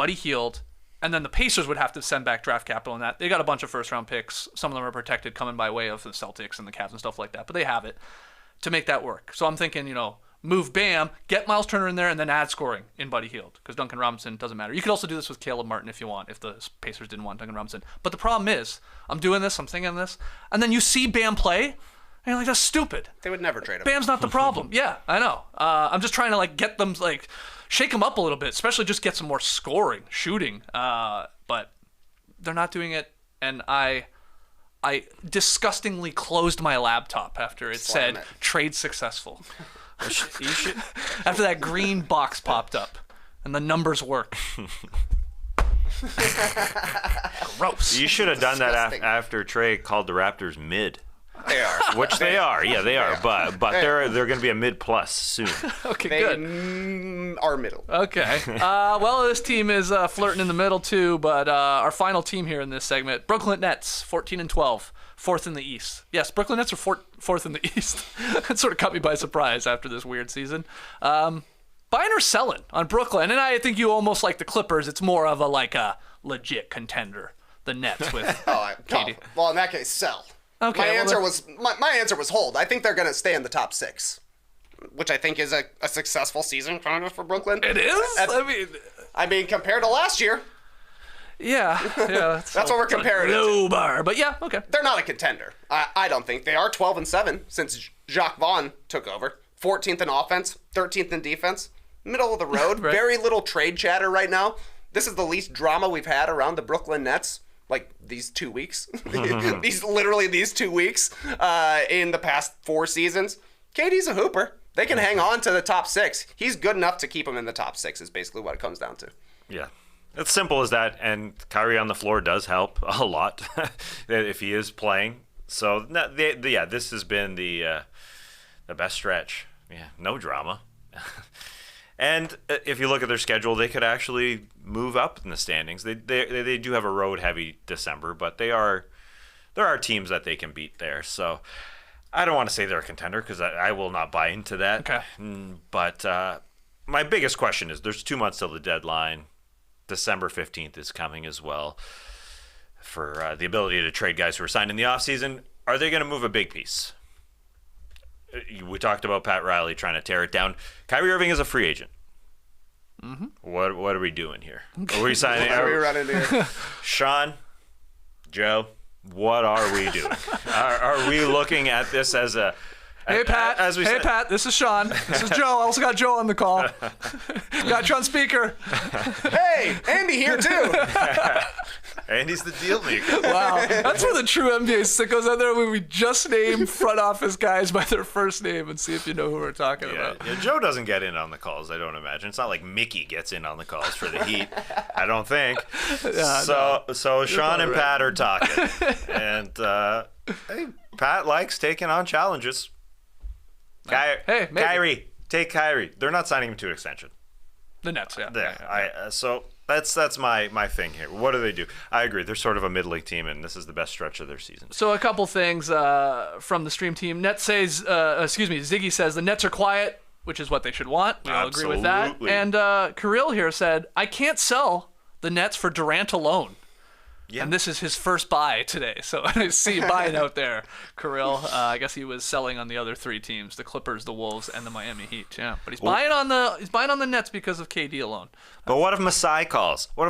Buddy Hield, and then the Pacers would have to send back draft capital in that. They got a bunch of first-round picks. Some of them are protected coming by way of the Celtics and the Cavs and stuff like that, but they have it to make that work. So I'm thinking, move Bam, get Miles Turner in there, and then add scoring in Buddy Hield, because Duncan Robinson doesn't matter. You could also do this with Caleb Martin if you want, if the Pacers didn't want Duncan Robinson. But the problem is, I'm doing this, I'm thinking this, and then you see Bam play, and you're like, that's stupid. They would never trade him. Bam's not the problem. Yeah, I know. I'm just trying to get them, shake them up a little bit, especially just get some more scoring, shooting. But they're not doing it, and I disgustingly closed my laptop after it said trade successful. You should, after that green box popped up and the numbers work. Gross. You should have done that after Trey called the Raptors mid. They are. Which they are. Yeah, they are. But they're going to be a mid plus soon. Okay, They good. are middle. Okay. Well, this team is flirting in the middle too, but our final team here in this segment, Brooklyn Nets, 14-12, fourth in the East. Yes, Brooklyn Nets are fourth in the East. That sort of caught me by surprise after this weird season. Buying or selling on Brooklyn, and I think you almost like the Clippers. It's more of a legit contender. The Nets with KD. Well, in that case, sell. Okay, My answer was hold. I think they're going to stay in the top 6, which I think is a successful season kind of for Brooklyn. It is? I mean, compared to last year, Yeah. that's what we're comparing it Low to. bar, but yeah, okay. They're not a contender. I don't think. They are 12-7 since Jacques Vaughn took over. 14th in offense, 13th in defense. Middle of the road. Right. Very little trade chatter right now. This is the least drama we've had around the Brooklyn Nets. These 2 weeks, these 2 weeks in the past 4 seasons. KD's a hooper. They can hang on to the top 6. He's good enough to keep him in the top 6 is basically what it comes down to. Yeah. It's simple as that, and Kyrie on the floor does help a lot if he is playing. So, this has been the best stretch. Yeah, no drama. And if you look at their schedule, they could actually move up in the standings. They do have a road-heavy December, but there are teams that they can beat there. So I don't want to say they're a contender because I will not buy into that. Okay. But my biggest question is there's 2 months till the deadline. December 15th is coming as well for the ability to trade guys who are signed in the offseason. Are they going to move a big piece? We talked about Pat Riley trying to tear it down. Kyrie Irving is a free agent. Mm-hmm. What are we doing here? Are we signing? What are we running here? Sean, Joe, what are we doing? Are we looking at this as a... Hey, Pat. Pat, this is Sean. This is Joe. I also got Joe on the call. Got you on speaker. Hey, Andy here too. Andy's the deal maker. Wow. That's where the true NBA sickos out there, when we just name front office guys by their first name and see if you know who we're talking about. Yeah, Joe doesn't get in on the calls, I don't imagine. It's not like Mickey gets in on the calls for the Heat. I don't think. So Sean and Pat are talking. And hey, Pat likes taking on challenges. Hey, maybe. Kyrie. Take Kyrie. They're not signing him to an extension. The Nets, yeah. So that's my thing here. What do they do? I agree. They're sort of a mid-league team, and this is the best stretch of their season. So a couple things from the stream team. Ziggy says the Nets are quiet, which is what they should want. We all agree with that. And Kirill here said, I can't sell the Nets for Durant alone. Yeah. And this is his first buy today. So I see you buying out there, Kirill. I guess he was selling on the other 3 teams, the Clippers, the Wolves, and the Miami Heat. Yeah. But he's buying on the Nets because of KD alone. But what if Masai calls? Oh,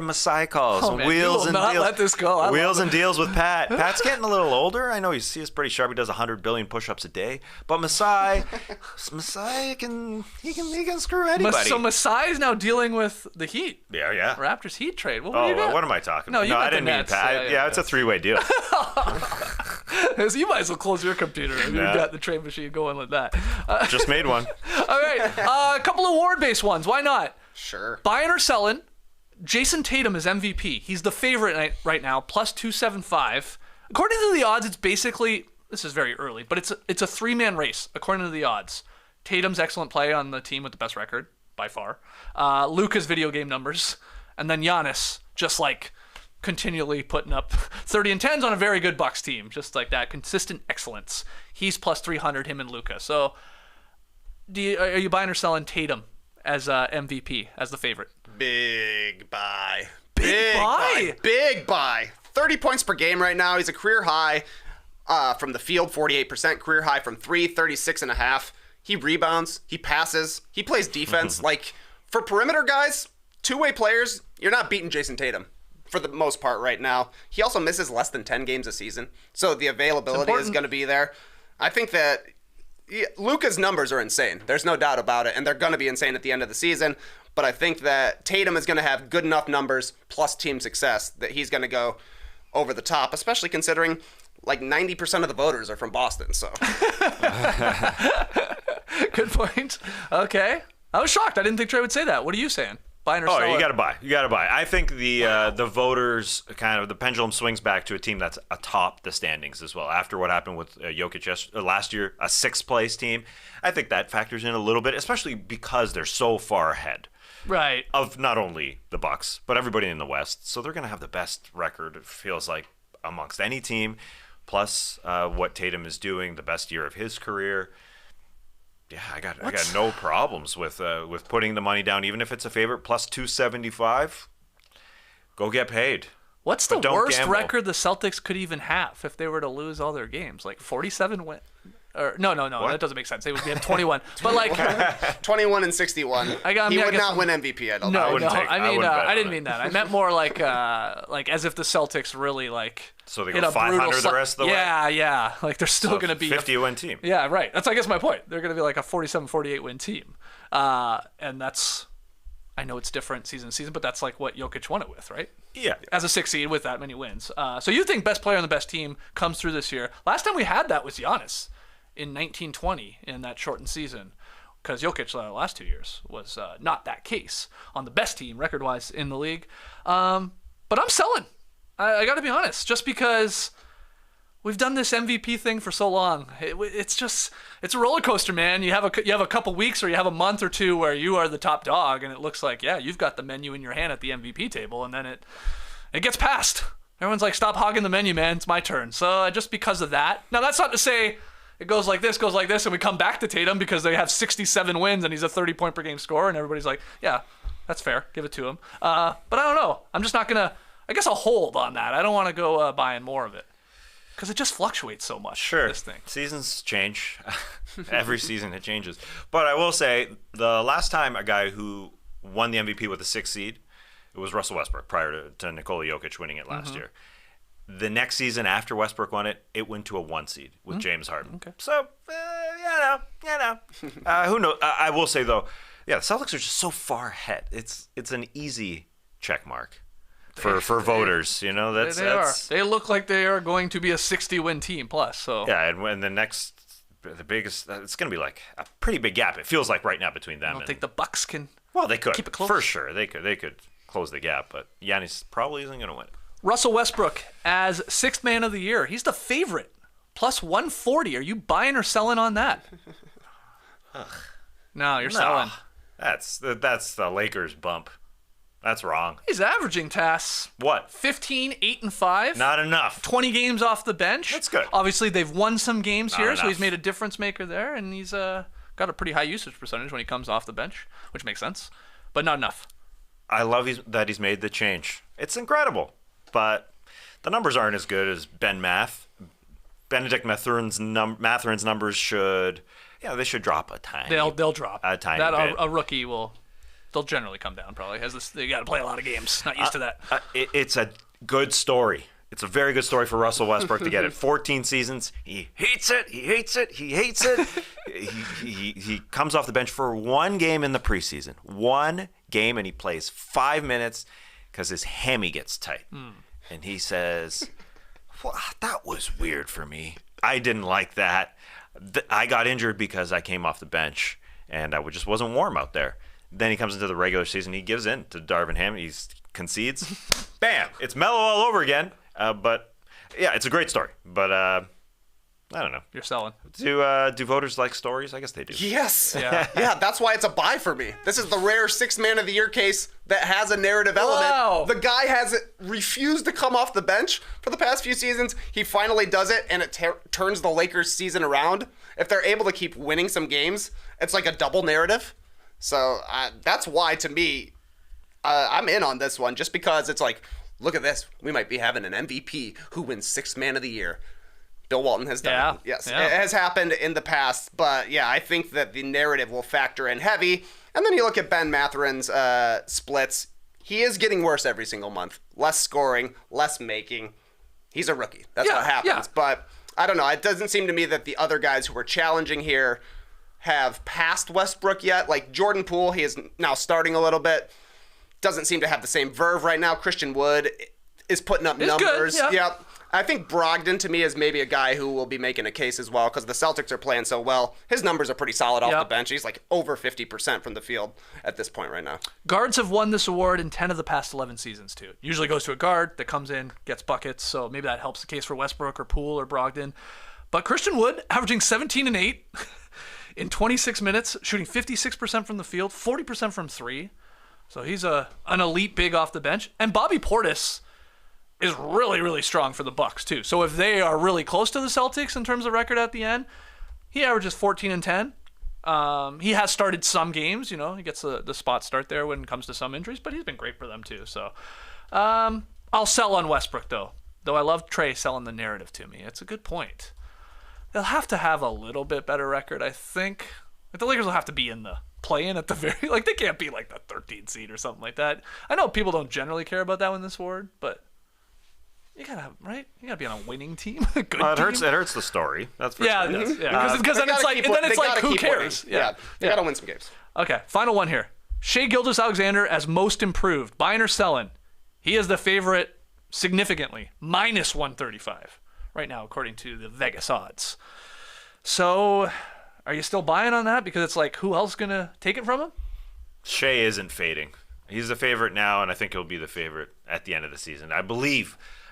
man, Wheels and deals. Let this go. Wheels and deals with Pat. Pat's getting a little older. I know he's pretty sharp. He does 100 billion push-ups a day. But Masai can screw anybody. So Masai is now dealing with the Heat. Yeah. Raptors Heat trade. What am I talking about? No, I didn't mean Pat. Yeah, it's a 3-way deal. So you might as well close your computer if you've got the trade machine going like that. Just made one. All right. A couple of award-based ones. Why not? Sure. Buying or selling, Jayson Tatum is MVP. He's the favorite right now, plus 275. According to the odds, it's basically, this is very early, but it's a 3-man race, according to the odds. Tatum's excellent play on the team with the best record, by far. Luka's video game numbers. And then Giannis, just continually putting up 30 and 10s on a very good Bucks team. Just like that, consistent excellence. He's plus 300, him and Luka. So are you buying or selling Tatum as MVP, as the favorite. Big buy. Big buy? 30 points per game right now. He's a career high from the field, 48%. Career high from 3, 36.5. He rebounds. He passes. He plays defense. Like, for perimeter guys, two-way players, you're not beating Jayson Tatum for the most part right now. He also misses less than 10 games a season, so the availability is going to be there. I think that Luka's numbers are insane. There's no doubt about it, and they're going to be insane at the end of the season. But I think that Tatum is going to have good enough numbers plus team success that he's going to go over the top, especially considering like 90% of the voters are from Boston. So good point. Okay. I was shocked. I didn't think Trey would say that. What are you saying? Buying or selling? Oh, you got to buy. I think the voters kind of the pendulum swings back to a team that's atop the standings as well. After what happened with Jokic last year, a 6th place team, I think that factors in a little bit, especially because they're so far ahead. Right. Of not only the Bucks, but everybody in the West. So they're going to have the best record, it feels like, amongst any team. Plus, what Tatum is doing, the best year of his career. Yeah, I got no problems with putting the money down, even if it's a favorite, plus 275. Go get paid. What's the worst gamble. record the Celtics could even have if they were to lose all their games? Like 47 win? Or no, that doesn't make sense. They would have 21. But like 21 and 61. He would not win MVP. I don't know. I didn't mean that. I meant more like as if the Celtics really like. So they go 500 the rest of the way. Yeah. Like they're still going to be 50-win team. Yeah, right. That's I guess my point. They're going to be like a 47-48 win team, and that's. I know it's different season to season, but that's like what Jokic won it with, right? Yeah. As a 6 seed with that many wins. So you think best player on the best team comes through this year? Last time we had that was Giannis in 1920 in that shortened season, because Jokic the last 2 years was not that case on the best team record-wise in the league. But I'm selling. I got to be honest, just because we've done this MVP thing for so long. It's a roller coaster, man. You have a couple weeks or you have a month or two where you are the top dog, and it looks like you've got the menu in your hand at the MVP table, and then it gets passed. Everyone's like, stop hogging the menu, man. It's my turn. So just because of that. Now that's not to say it goes like this, and we come back to Tatum because they have 67 wins and he's a 30-point per game scorer, and everybody's like, yeah, that's fair. Give it to him. But I don't know. I'm just not gonna. I guess I'll hold on that. I don't want to go buying more of it. Because it just fluctuates so much. Sure. This thing. Seasons change. Every season it changes. But I will say, the last time a guy who won the MVP with a 6 seed, it was Russell Westbrook prior to Nikola Jokic winning it last year. The next season after Westbrook won it, it went to a 1 seed with James Harden. Okay. So, who knows? I will say, though, the Celtics are just so far ahead. It's an easy check mark. For voters, they are. They look like they are going to be a 60-win team plus. So yeah, and the biggest, it's going to be like a pretty big gap. It feels like right now between them. I don't think the Bucks can. Well, they could keep it close. For sure. They could close the gap, but Giannis probably isn't going to win. Russell Westbrook as 6th man of the year. He's the favorite, plus 140. Are you buying or selling on that? No, you're selling. That's the Lakers bump. That's wrong. He's averaging tasks. What? 15, 8, and 5. Not enough. 20 games off the bench. That's good. Obviously, they've won some games here, enough. so he's made a difference maker there, and he's got a pretty high usage percentage when he comes off the bench, which makes sense, but not enough. I love that he's made the change. It's incredible, but the numbers aren't as good as Benedict Mathurin's numbers should. Yeah, they should drop a tiny. They'll drop a tiny bit. A rookie will. They'll generally come down probably. They got to play a lot of games. Not used to that. It's a good story. It's a very good story for Russell Westbrook to get it. 14 seasons. He hates it. He hates it. He hates it. he comes off the bench for 1 game in the preseason. 1 game, and he plays 5 minutes because his hammy gets tight. And he says, well, that was weird for me. I didn't like that. I got injured because I came off the bench, and I just wasn't warm out there. Then he comes into the regular season. He gives in to Darvin Ham. He concedes. Bam! It's Melo all over again. But yeah, it's a great story. But I don't know. You're selling. Do voters like stories? I guess they do. Yes. Yeah. That's why it's a buy for me. This is the rare 6th man of the year case that has a narrative element. Wow. The guy has refused to come off the bench for the past few seasons. He finally does it, and it turns the Lakers season around. If they're able to keep winning some games, it's like a double narrative. So that's why, to me, I'm in on this one, just because it's like, look at this. We might be having an MVP who wins Sixth Man of the Year. Bill Walton has done it. Yes, yeah. It has happened in the past. But, yeah, I think that the narrative will factor in heavy. And then you look at Ben Matherin's splits. He is getting worse every single month. Less scoring, less making. He's a rookie. That's what happens. Yeah. But I don't know. It doesn't seem to me that the other guys who are challenging here have passed Westbrook yet. Like Jordan Poole, he is now starting a little bit. Doesn't seem to have the same verve right now. Christian Wood is putting up numbers. Good, yeah. Yep. I think Brogdon, to me, is maybe a guy who will be making a case as well, because the Celtics are playing so well. His numbers are pretty solid off the bench. He's like over 50% from the field at this point right now. Guards have won this award in 10 of the past 11 seasons, too. It usually goes to a guard that comes in, gets buckets, so maybe that helps the case for Westbrook or Poole or Brogdon. But Christian Wood, averaging 17 and 8 in 26 minutes, shooting 56% from the field, 40% from three. So he's an elite big off the bench. And Bobby Portis is really, really strong for the Bucks too. So if they are really close to the Celtics in terms of record at the end, he averages 14 and 10. He has started some games, he gets the spot start there when it comes to some injuries, but he's been great for them too. So I'll sell on Westbrook though I love Trey selling the narrative to me. It's a good point. They'll have to have a little bit better record, I think. Like the Lakers will have to be in the play-in at the very, they can't be like the 13th seed or something like that. I know people don't generally care about that in this award, but you gotta be on a winning team. A good team. It hurts the story. That's for yeah, sure. Because then it's like who cares? Yeah, they gotta win some games. Okay, final one here. Shai Gilgeous-Alexander as most improved. Buying or selling? He is the favorite significantly, minus 135 right now, according to the Vegas odds. So, are you still buying on that? Because it's like, who else is gonna take it from him? Shai isn't fading. He's the favorite now, and I think he'll be the favorite at the end of the season. I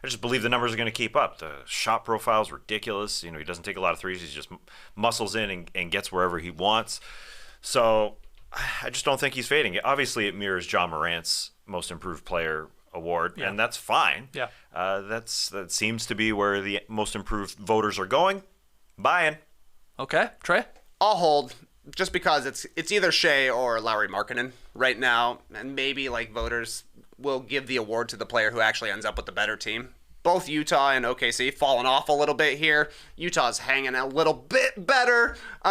just believe the numbers are going to keep up. The shot profile is ridiculous. He doesn't take a lot of threes. He just muscles in and gets wherever he wants. So I just don't think he's fading. Obviously, it mirrors John Morant's Most Improved Player award, and that's fine. Yeah, that seems to be where the Most Improved voters are going. Buying. Okay, Trey? I'll hold, just because it's either Shai or Lauri Markkanen right now, and maybe voters will give the award to the player who actually ends up with the better team. Both Utah and OKC falling off a little bit here. Utah's hanging a little bit better, but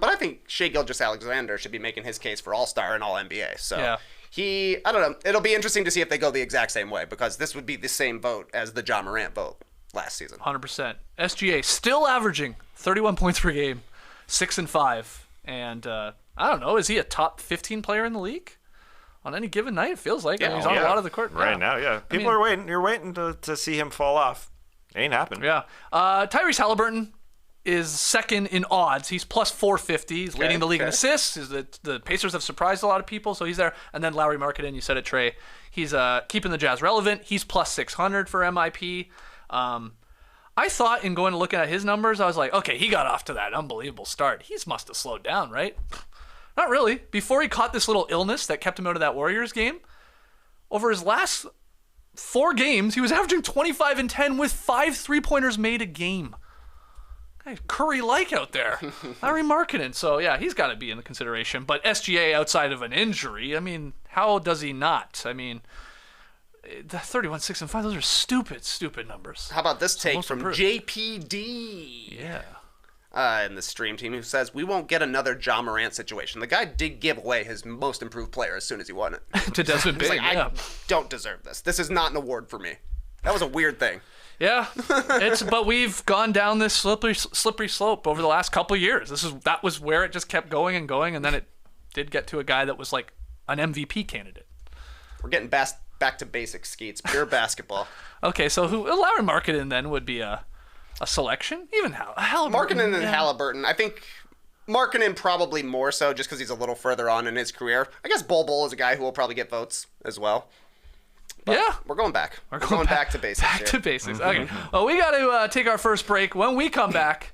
I think Shai Gilgeous-Alexander should be making his case for All-Star and All-NBA. So I don't know. It'll be interesting to see if they go the exact same way, because this would be the same vote as the John Morant vote last season. 100%. SGA still averaging 31 points per game, 6 and 5, and I don't know. Is he a top 15 player in the league? On any given night, it feels like. He's on a lot of the court. Right now, yeah. People are waiting. You're waiting to see him fall off. Ain't happening. Yeah. Tyrese Halliburton is second in odds. He's plus 450. He's leading the league in assists. The Pacers have surprised a lot of people, so he's there. And then Lauri Markkanen, you said it, Trey. He's keeping the Jazz relevant. He's plus 600 for MIP. I thought in going to look at his numbers, I was like, okay, he got off to that unbelievable start. He must have slowed down, right? Not really. Before he caught this little illness that kept him out of that Warriors game, over his last 4 games, he was averaging 25 and 10 with 5 3-pointers made a game. Curry-like out there. Lauri Markkanen. So, yeah, he's got to be in the consideration. But SGA outside of an injury, how does he not? The 31, 6, and 5, those are stupid numbers. How about this take from JPD? Yeah. In the stream team, who says, we won't get another John Morant situation. The guy did give away his Most Improved Player as soon as he won it. To Desmond Bane, I don't deserve this. This is not an award for me. That was a weird thing. Yeah, but we've gone down this slippery slope over the last couple of years. That was where it just kept going, and then it did get to a guy that was like an MVP candidate. We're getting back to basic Skeets, pure basketball. Okay, so Lauri Markkanen then would be a selection? Even Halliburton. Markkanen and Halliburton. I think Markkanen probably more so just because he's a little further on in his career. I guess Bol is a guy who will probably get votes as well. But we're going back. We're going back to basics. Back to basics. Okay. Well, we got to take our first break. When we come back,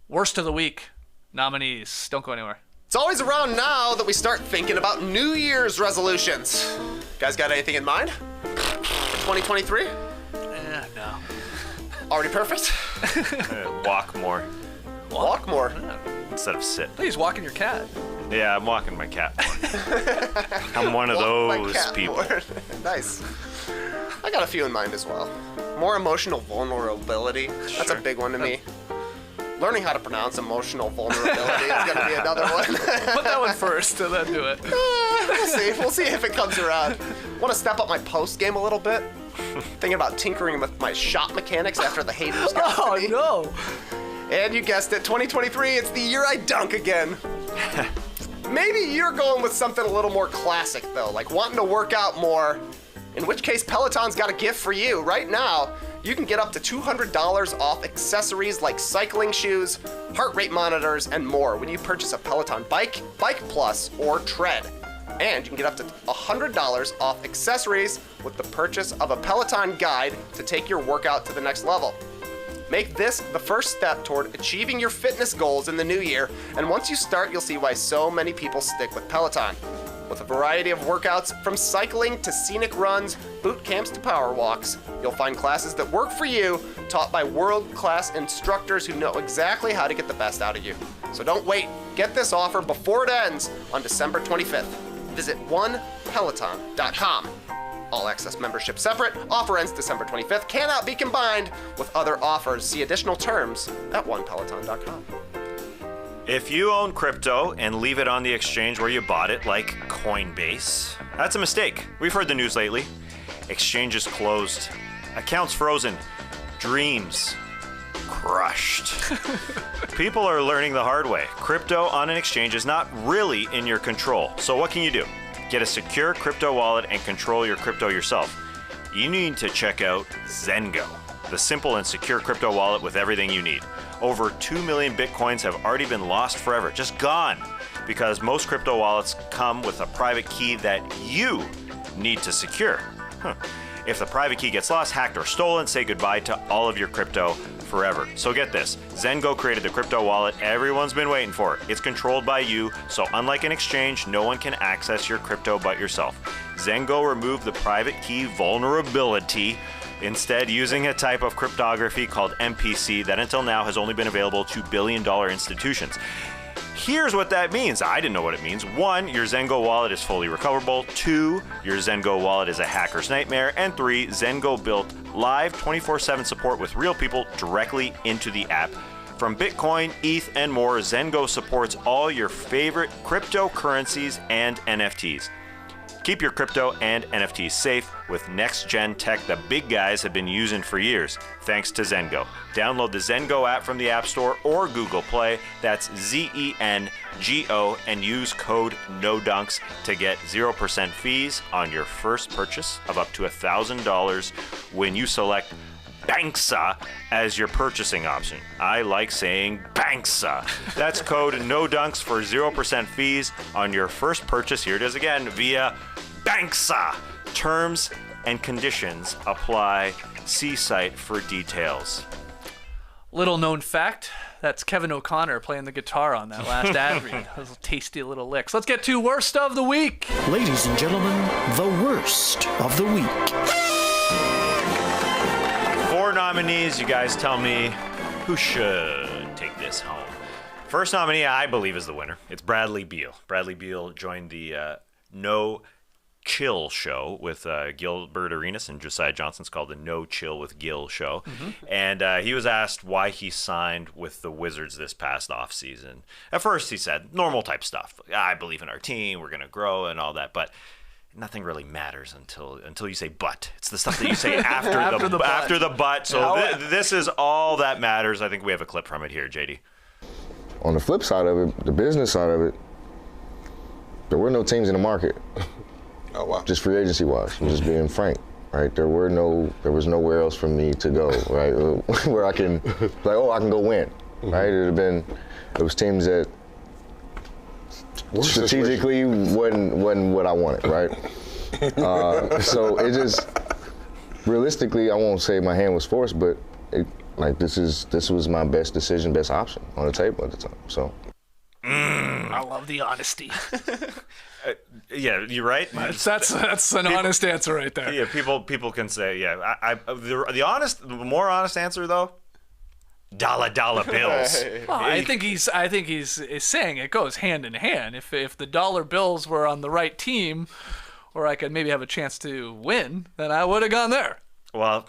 worst of the week nominees. Don't go anywhere. It's always around now that we start thinking about New Year's resolutions. Guys got anything in mind for 2023? No. Already perfect? Walk more Walk more. instead of sit. Please, walking your cat. Yeah, I'm walking my cat more. I'm one of those people. Nice. I got a few in mind as well. More emotional vulnerability. That's a big one to me. Learning how to pronounce emotional vulnerability is going to be another one. Put that one first and then do it. We'll see. We'll see if it comes around. Want to step up my post game a little bit? Thinking about tinkering with my shot mechanics after the haters got to me. Oh, no. And you guessed it, 2023, it's the year I dunk again. Maybe you're going with something a little more classic, though, like wanting to work out more, in which case Peloton's got a gift for you. Right now, you can get up to $200 off accessories like cycling shoes, heart rate monitors, and more when you purchase a Peloton bike, Bike Plus, or Tread. And you can get up to $100 off accessories with the purchase of a Peloton guide to take your workout to the next level. Make this the first step toward achieving your fitness goals in the new year, and once you start, you'll see why so many people stick with Peloton. With a variety of workouts from cycling to scenic runs, boot camps to power walks, you'll find classes that work for you, taught by world-class instructors who know exactly how to get the best out of you. So don't wait. Get this offer before it ends on December 25th. Visit onepeloton.com. All access membership separate. Offer ends December 25th. Cannot be combined with other offers. See additional terms at onepeloton.com. If you own crypto and leave it on the exchange where you bought it, like Coinbase, that's a mistake. We've heard the news lately. Exchanges closed, accounts frozen, dreams crushed. People are learning the hard way. Crypto on an exchange is not really in your control. So what can you do? Get a secure crypto wallet and control your crypto yourself. You need to check out Zengo, the simple and secure crypto wallet with everything you need. Over 2 million Bitcoins have already been lost forever, just gone, because most crypto wallets come with a private key that you need to secure. If the private key gets lost, hacked, or stolen, say goodbye to all of your crypto forever. So get this, Zengo created the crypto wallet everyone's been waiting for. It's controlled by you, so unlike an exchange, no one can access your crypto but yourself. Zengo removed the private key vulnerability, instead using a type of cryptography called MPC that until now has only been available to billion-dollar institutions. Here's what that means. I didn't know what it means. 1, your Zengo wallet is fully recoverable. 2, your Zengo wallet is a hacker's nightmare. And 3, Zengo built live 24/7 support with real people directly into the app. From Bitcoin, ETH, and more, Zengo supports all your favorite cryptocurrencies and NFTs. Keep your crypto and NFTs safe with next-gen tech the big guys have been using for years, thanks to Zengo. Download the Zengo app from the App Store or Google Play, that's Zengo, and use code NODUNKS to get 0% fees on your first purchase of up to $1,000 when you select Banksa as your purchasing option. I like saying Banksa. That's code NODUNKS for 0% fees on your first purchase. Here it is again, via Banksa. Terms and conditions apply. See site for details. Little known fact, that's Kevin O'Connor playing the guitar on that last ad read. Those tasty little licks. Let's get to Worst of the Week. Ladies and gentlemen, the Worst of the Week. 4 nominees. You guys tell me who should take this home. First nominee, I believe, is the winner. It's Bradley Beal. Bradley Beal joined the No Chill show with Gilbert Arenas and Josiah Johnson. It's called the No Chill with Gil show. Mm-hmm. And he was asked why he signed with the Wizards this past offseason. At first, he said normal type stuff. I believe in our team. We're going to grow and all that. But nothing really matters until you say but. It's the stuff that you say after the but. So this is all that matters. I think we have a clip from it here, JD. On the flip side of it, the business side of it, there were no teams in the market. Oh, wow. Just free agency wise, I'm just being frank, right? There was nowhere else for me to go, right? Where I can, I can go win, right? It was teams that strategically wasn't what I wanted, right? So it just, realistically, I won't say my hand was forced, but this was my best decision, best option on the table at the time, so. I love the honesty. Yeah, you're right. That's an honest answer right there. Yeah, people can say, yeah. The more honest answer though, dollar bills. Well, I think he's saying it goes hand in hand. If the dollar bills were on the right team, or I could maybe have a chance to win, then I would have gone there. Well,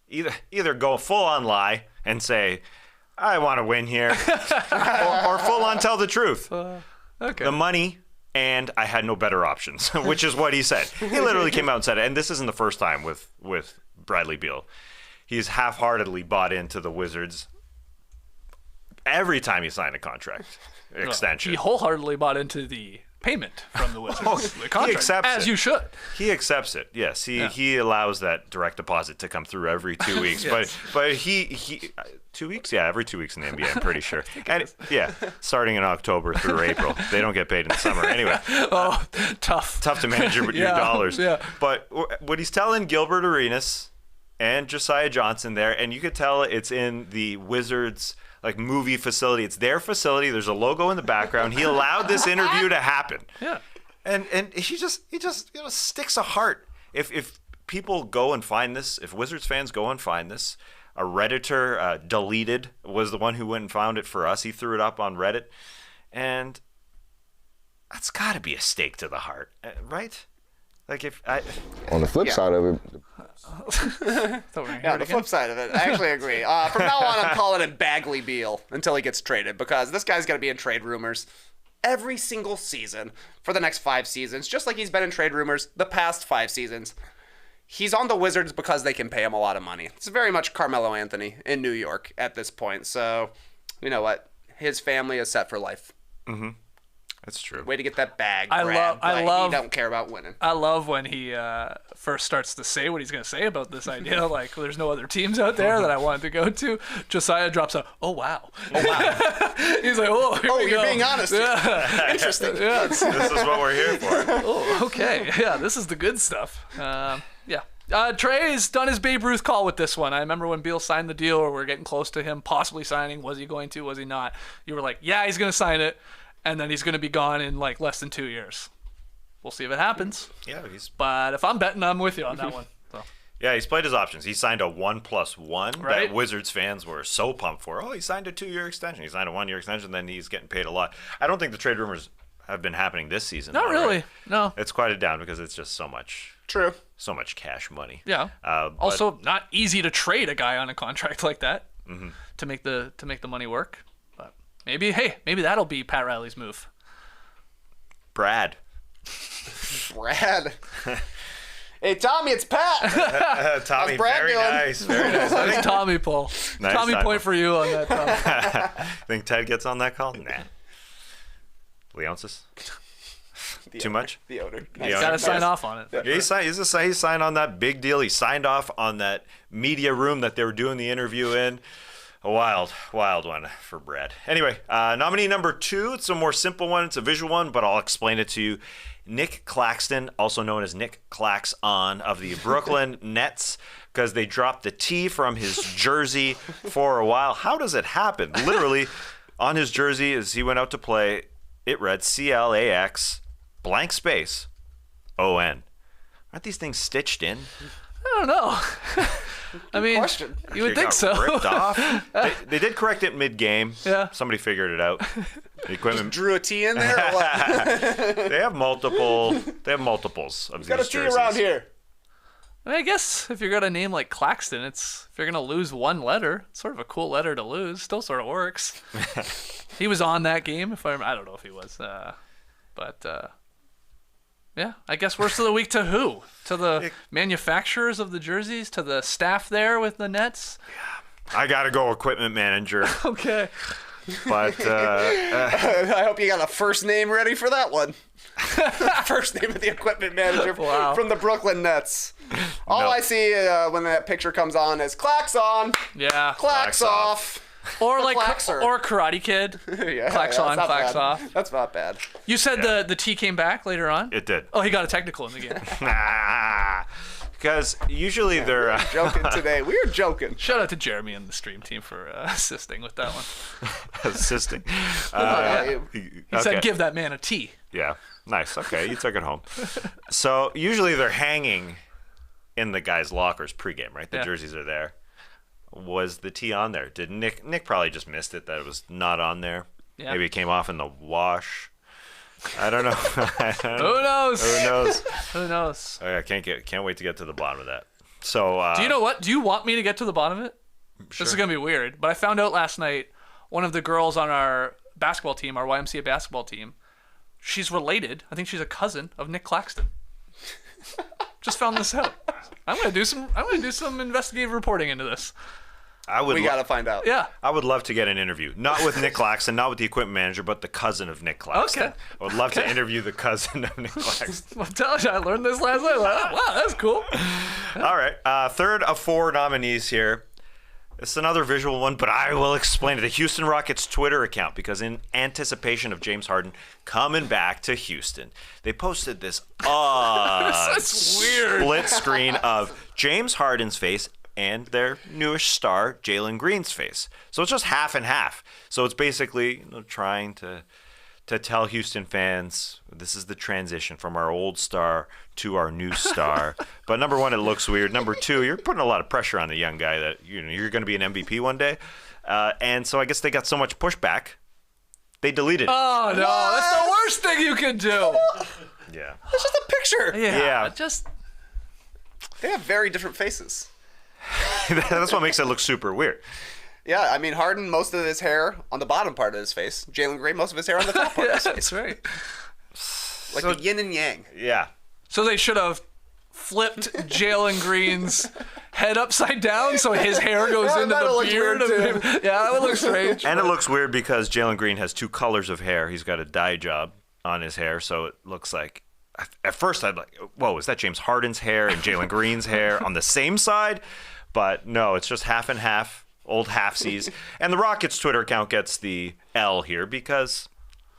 either go full on lie and say, I want to win here, or full on tell the truth. Okay. The money, and I had no better options, which is what he said. He literally came out and said it, and this isn't the first time with Bradley Beal. He's half-heartedly bought into the Wizards every time he signed a contract extension. He wholeheartedly bought into the payment from the Wizards. The contract, he accepts as it. you should. He accepts it. Yes, he allows that direct deposit to come through every 2 weeks. Yes. But he 2 weeks, every 2 weeks in the NBA. I'm pretty sure. And starting in October through April, they don't get paid in the summer anyway. Oh, tough To manage your dollars. Yeah. But what he's telling Gilbert Arenas and Josiah Johnson there, and you could tell it's in the Wizards movie facility. It's their facility. There's a logo in the background. He allowed this interview to happen. Yeah. And he just sticks a heart. If people go and find this, if Wizards fans go and find this, a Redditor, Deleted, was the one who went and found it for us. He threw it up on Reddit, and that's got to be a stake to the heart, right? On the flip side of it, the flip side of it, I actually agree. From now on, I'm calling him Bagley Beal until he gets traded, because this guy's going to be in trade rumors every single season for the next 5 seasons, just like he's been in trade rumors the past 5 seasons. He's on the Wizards because they can pay him a lot of money. It's very much Carmelo Anthony in New York at this point. So, you know what? His family is set for life. Mm-hmm. That's true. Way to get that bag, I Brad, love. He don't care about winning. I love when he first starts to say what he's going to say about this idea. There's no other teams out there that I wanted to go to. Josiah drops a, oh wow. He's like, oh, here we you're go. being honest. Yeah. Interesting. Yeah. This is what we're here for. Oh, okay. Yeah, this is the good stuff. Trey's done his Babe Ruth call with this one. I remember when Beal signed the deal, or we're getting close to him possibly signing. Was he going to? Was he not? You were like, yeah, he's going to sign it. And then he's going to be gone in less than 2 years. We'll see if it happens. Yeah, But if I'm betting, I'm with you on that one. So. Yeah, he's played his options. He signed a 1+1 Right. that Wizards fans were so pumped for. Oh, he signed a 2-year extension. He signed a 1-year extension, then he's getting paid a lot. I don't think the trade rumors have been happening this season. Not really. Right? No. It's quieted down because it's just so much. True. So much cash money. Yeah. Also, not easy to trade a guy on a contract like that to make the money work. But maybe that'll be Pat Riley's move. Brad. Hey, Tommy, it's Pat. Tommy, Brad very doing? nice. Very nice. I think, Tommy Paul. Nice, Tommy Tommy. point for you on that, Tommy. think Ted gets on that call? Nah. Leonsis? Too much? The owner. The owner. Got to sign off on it. Yeah, he signed on that big deal. He signed off on that media room that they were doing the interview in. A wild one for Brad. Anyway, nominee number 2. It's a more simple one. It's a visual one, but I'll explain it to you. Nick Claxton, also known as Nick Claxon of the Brooklyn Nets, because they dropped the T from his jersey for a while. How does it happen? Literally, on his jersey, as he went out to play, it read CLAX blank space ON. Aren't these things stitched in? I don't know. I mean, question. you would It think got so. ripped off. They did correct it mid-game. Yeah. Somebody figured it out. The equipment. Drew a T in there or what? They have multiples of Got a these T jerseys. around here. I mean, I guess if you're got a name like Claxton, if you're gonna lose one letter, it's sort of a cool letter to lose. Still sort of works. He was on that game. I don't know if he was, but yeah. I guess worst of the week to who? To the manufacturers of the jerseys? To the staff there with the Nets? I gotta go equipment manager, Okay. but I hope you got a first name ready for that one. First name of the equipment manager Wow. from the Brooklyn Nets. All No. I see when that picture comes on is Clax on, Yeah. Clax off. Or like Claxer. or Karate Kid. Yeah, Clax yeah, on, that's not clax bad. off. That's not bad. You said the T came back later on? it did. Oh, he got a technical in the game. Because usually they're Joking today. We were joking. Shout out to Jeremy and the stream team for assisting with that one. assisting. He said, "Give that man a T." Yeah, nice. Okay, you took it home. So usually they're hanging in the guys' lockers pregame, right? The Yeah. jerseys are there. was the T on there? Did Nick probably just missed it that it was not on there? Yeah. Maybe it came off in the wash. I don't know. Who knows? Who knows? Who knows? Oh, yeah, can't wait to get to the bottom of that. So Do you know what? Do you want me to get to the bottom of it? Sure. This is gonna be weird, but I found out last night one of the girls on our basketball team, our YMCA basketball team, she's related. I think she's a cousin of Nick Claxton. Just found this out. I'm gonna do some investigative reporting into this. We gotta find out. Yeah. I would love to get an interview, not with Nick Claxton, not with the equipment manager, but the cousin of Nick Claxton. Okay. I would love to interview the cousin of Nick Claxton. I'm telling you, I learned this last night. Like, oh, wow, that's cool. All right, third of 4 nominees here. It's another visual one, but I will explain it. The Houston Rockets Twitter account, because in anticipation of James Harden coming back to Houston, they posted this That's weird. split screen of James Harden's face and their newish star, Jalen Green's face. So it's just half and half. So it's basically trying to tell Houston fans this is the transition from our old star to our new star. But number one, it looks weird. Number two, you're putting a lot of pressure on the young guy that you're going to be an MVP one day. And so I guess they got so much pushback, they deleted it. Oh no, that's the worst thing you can do. Yeah. It's just a picture. Yeah. Just They have very different faces. That's what makes it look super weird. Yeah, I mean, Harden, most of his hair on the bottom part of his face. Jalen Green, most of his hair on the top part of his face. that's right. Like the yin and yang. Yeah. So they should have flipped Jalen Green's head upside down so his hair goes into that'll the look beard. weird, Of him. Yeah, that would look strange. And it looks weird because Jalen Green has 2 colors of hair. He's got a dye job on his hair, so it looks like. At first, I'd like, whoa, is that James Harden's hair and Jalen Green's hair on the same side? But no, it's just half and half, old halfsies. And the Rockets Twitter account gets the L here because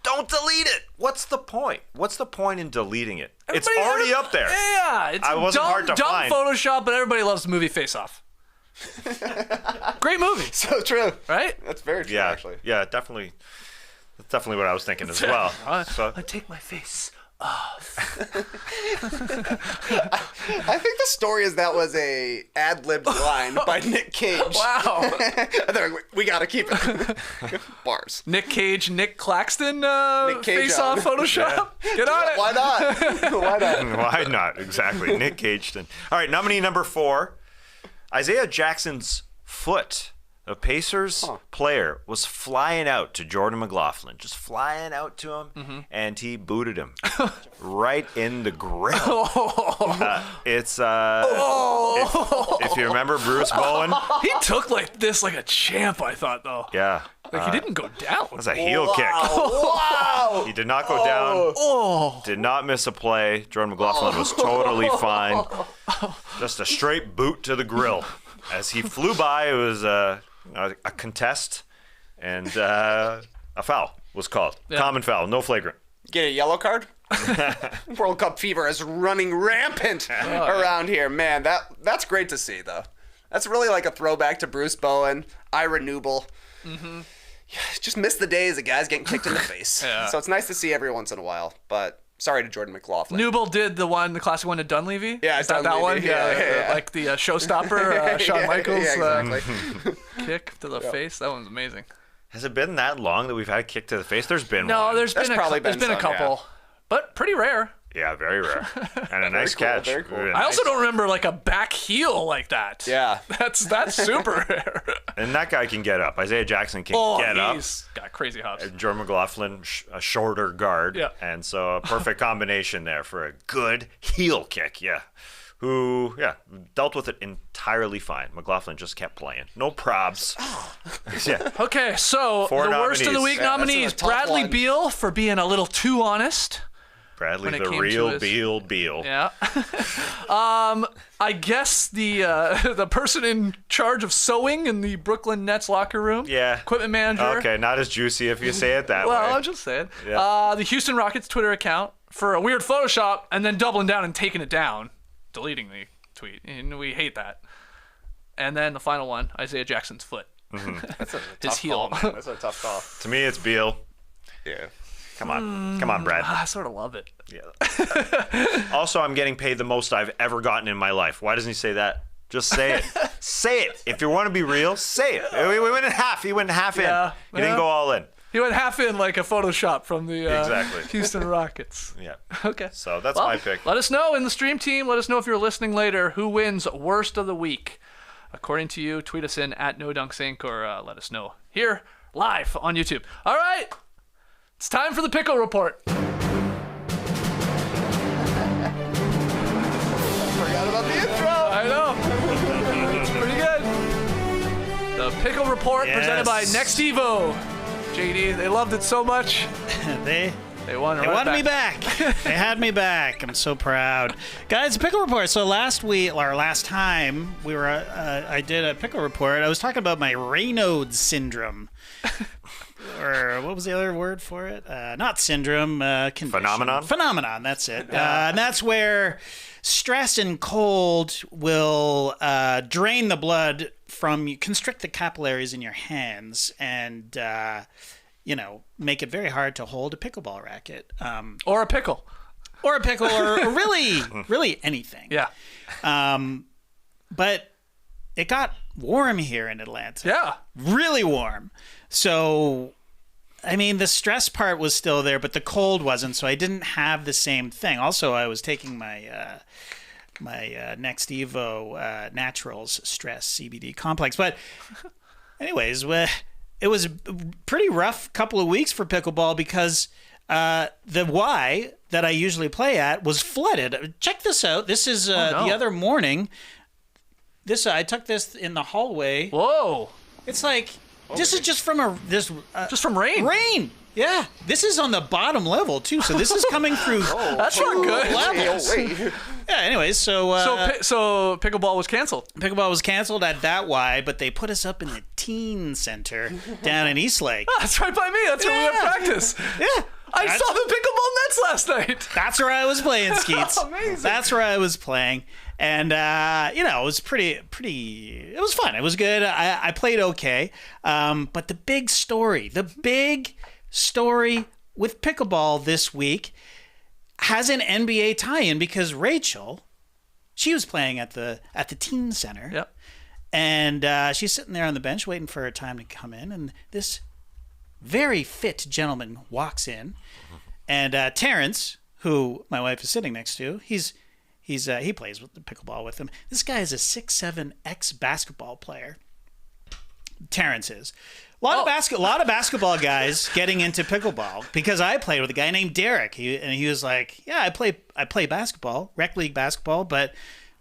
don't delete it. What's the point? What's the point in deleting it? It's already up there. Yeah, it's wasn't hard to dumb find. Photoshop, but everybody loves the movie Face Off. Great movie, So true. right? That's very true, Yeah, actually. yeah, definitely. That's definitely what I was thinking as well. So, I take my face. I think the story is that was a ad-libbed line by Nick Cage. Wow. And they're like, we gotta keep it. Bars. Nick Cage, Nick Claxton, Cage Face Off on. Photoshop. Get on it. Why not? Why not? why not? Exactly. Nick Cage. All right, nominee number 4. Isaiah Jackson's foot. A Pacers player was flying out to Jordan McLaughlin, just flying out to him, and he booted him right in the grill. If you remember Bruce Bowen, He took this like a champ, I thought, though. yeah, Like, he didn't go down. it was a heel kick. Wow. He did not go down. Did not miss a play. Jordan McLaughlin was totally fine. Just a straight boot to the grill. As he flew by, it was a contest, and a foul was called. Yeah. Common foul, no flagrant. Get a yellow card? World Cup fever is running rampant around here. Man, that's great to see, though. That's really like a throwback to Bruce Bowen, Ira Newble. Mm-hmm. Just miss the days of guys getting kicked in the face. Yeah. So it's nice to see every once in a while, but sorry to Jordan McLaughlin. Newble did the classic one to Dunleavy. Yeah, Is that Dunleavy. one? Yeah. Like the showstopper, Shawn Michaels exactly. kick to the face. That one's amazing. Has it been that long that we've had a kick to the face? There's been No, one. there's been probably a been couple, some, but pretty rare. Yeah, very rare. And a nice cool, catch. very cool. Really I also nice. don't remember like a back heel like that. Yeah. That's super rare. And that guy can get up. Isaiah Jackson can get up. He's got crazy hops. And Jordan McLaughlin, a shorter guard. Yeah. And so a perfect combination there for a good heel kick. Yeah. Who, dealt with it entirely fine. McLaughlin just kept playing. No probs. Yeah. Okay, so 4 the worst of the nominees. week Yeah, that's nominees: a tough Bradley one. Beal for being a little too honest. Bradley, When it the came to real his- Beal. Yeah. I guess the person in charge of sewing in the Brooklyn Nets locker room. Yeah. Equipment manager. Okay, not as juicy if you say it that Well, way. I'm just saying. Yeah. The Houston Rockets Twitter account for a weird Photoshop and then doubling down and taking it down, deleting the tweet. And we hate that. And then the final one, Isaiah Jackson's foot. That's a His tough heel. call, man. That's a tough call. To me, it's Beal. Yeah. Come on, Brad. I sort of love it. Yeah. Also, I'm getting paid the most I've ever gotten in my life. Why doesn't he say that? Just say it. Say it. If you want to be real, say it. We went in half. He went half in. He didn't go all in. He went half in like a Photoshop from the Exactly. Houston Rockets. Yeah. Okay. So that's my pick. Let us know in the stream team. Let us know if you're listening later who wins worst of the week. According to you, tweet us in at NoDunksInc or let us know here live on YouTube. All right. It's time for the Pickle Report. Forgot about the intro. I know. It's pretty good. The Pickle Report presented by Next Evo. JD, they loved it so much. They won. They wanted me back. They had me back. I'm so proud, guys. Pickle Report. So last time we were, I did a Pickle Report. I was talking about my Raynaud's syndrome, or what was the other word for it? Not syndrome. Condition. Phenomenon. Phenomenon. That's it. And that's where stress and cold will drain the blood from you, constrict the capillaries in your hands, and make it very hard to hold a pickleball racket. Or a pickle. Or really anything. Yeah. But it got warm here in Atlanta. Yeah. Really warm. So, I mean, the stress part was still there, but the cold wasn't, so I didn't have the same thing. Also, I was taking my Next Evo Naturals Stress CBD complex. But anyways, it was a pretty rough couple of weeks for pickleball because the Y that I usually play at was flooded. Check this out. This is the other morning. I took this in the hallway. Whoa. It's like, this is just from just from rain. Rain. Yeah. This is on the bottom level, too. So this is coming through That's not good. levels. Yeah, anyways, so pickleball was canceled. Pickleball was canceled at that Y, but they put us up in the teen center down in Eastlake. That's right by me. That's where we have practice. Yeah. I saw the pickleball nets last night. That's where I was playing, Skeets. Amazing. That's where I was playing. And, it was it was fun. It was good. I played okay. But the big story with pickleball this week has an NBA tie-in because Rachel, she was playing at the teen center. Yep. And she's sitting there on the bench waiting for her time to come in. And this very fit gentleman walks in. And Terrence, who my wife is sitting next to, he plays with the pickleball with him. This guy is a 6'7" ex-basketball player. Terrence is. A lot of basketball guys getting into pickleball because I played with a guy named Derek. He was like, "Yeah, I play basketball, rec league basketball, but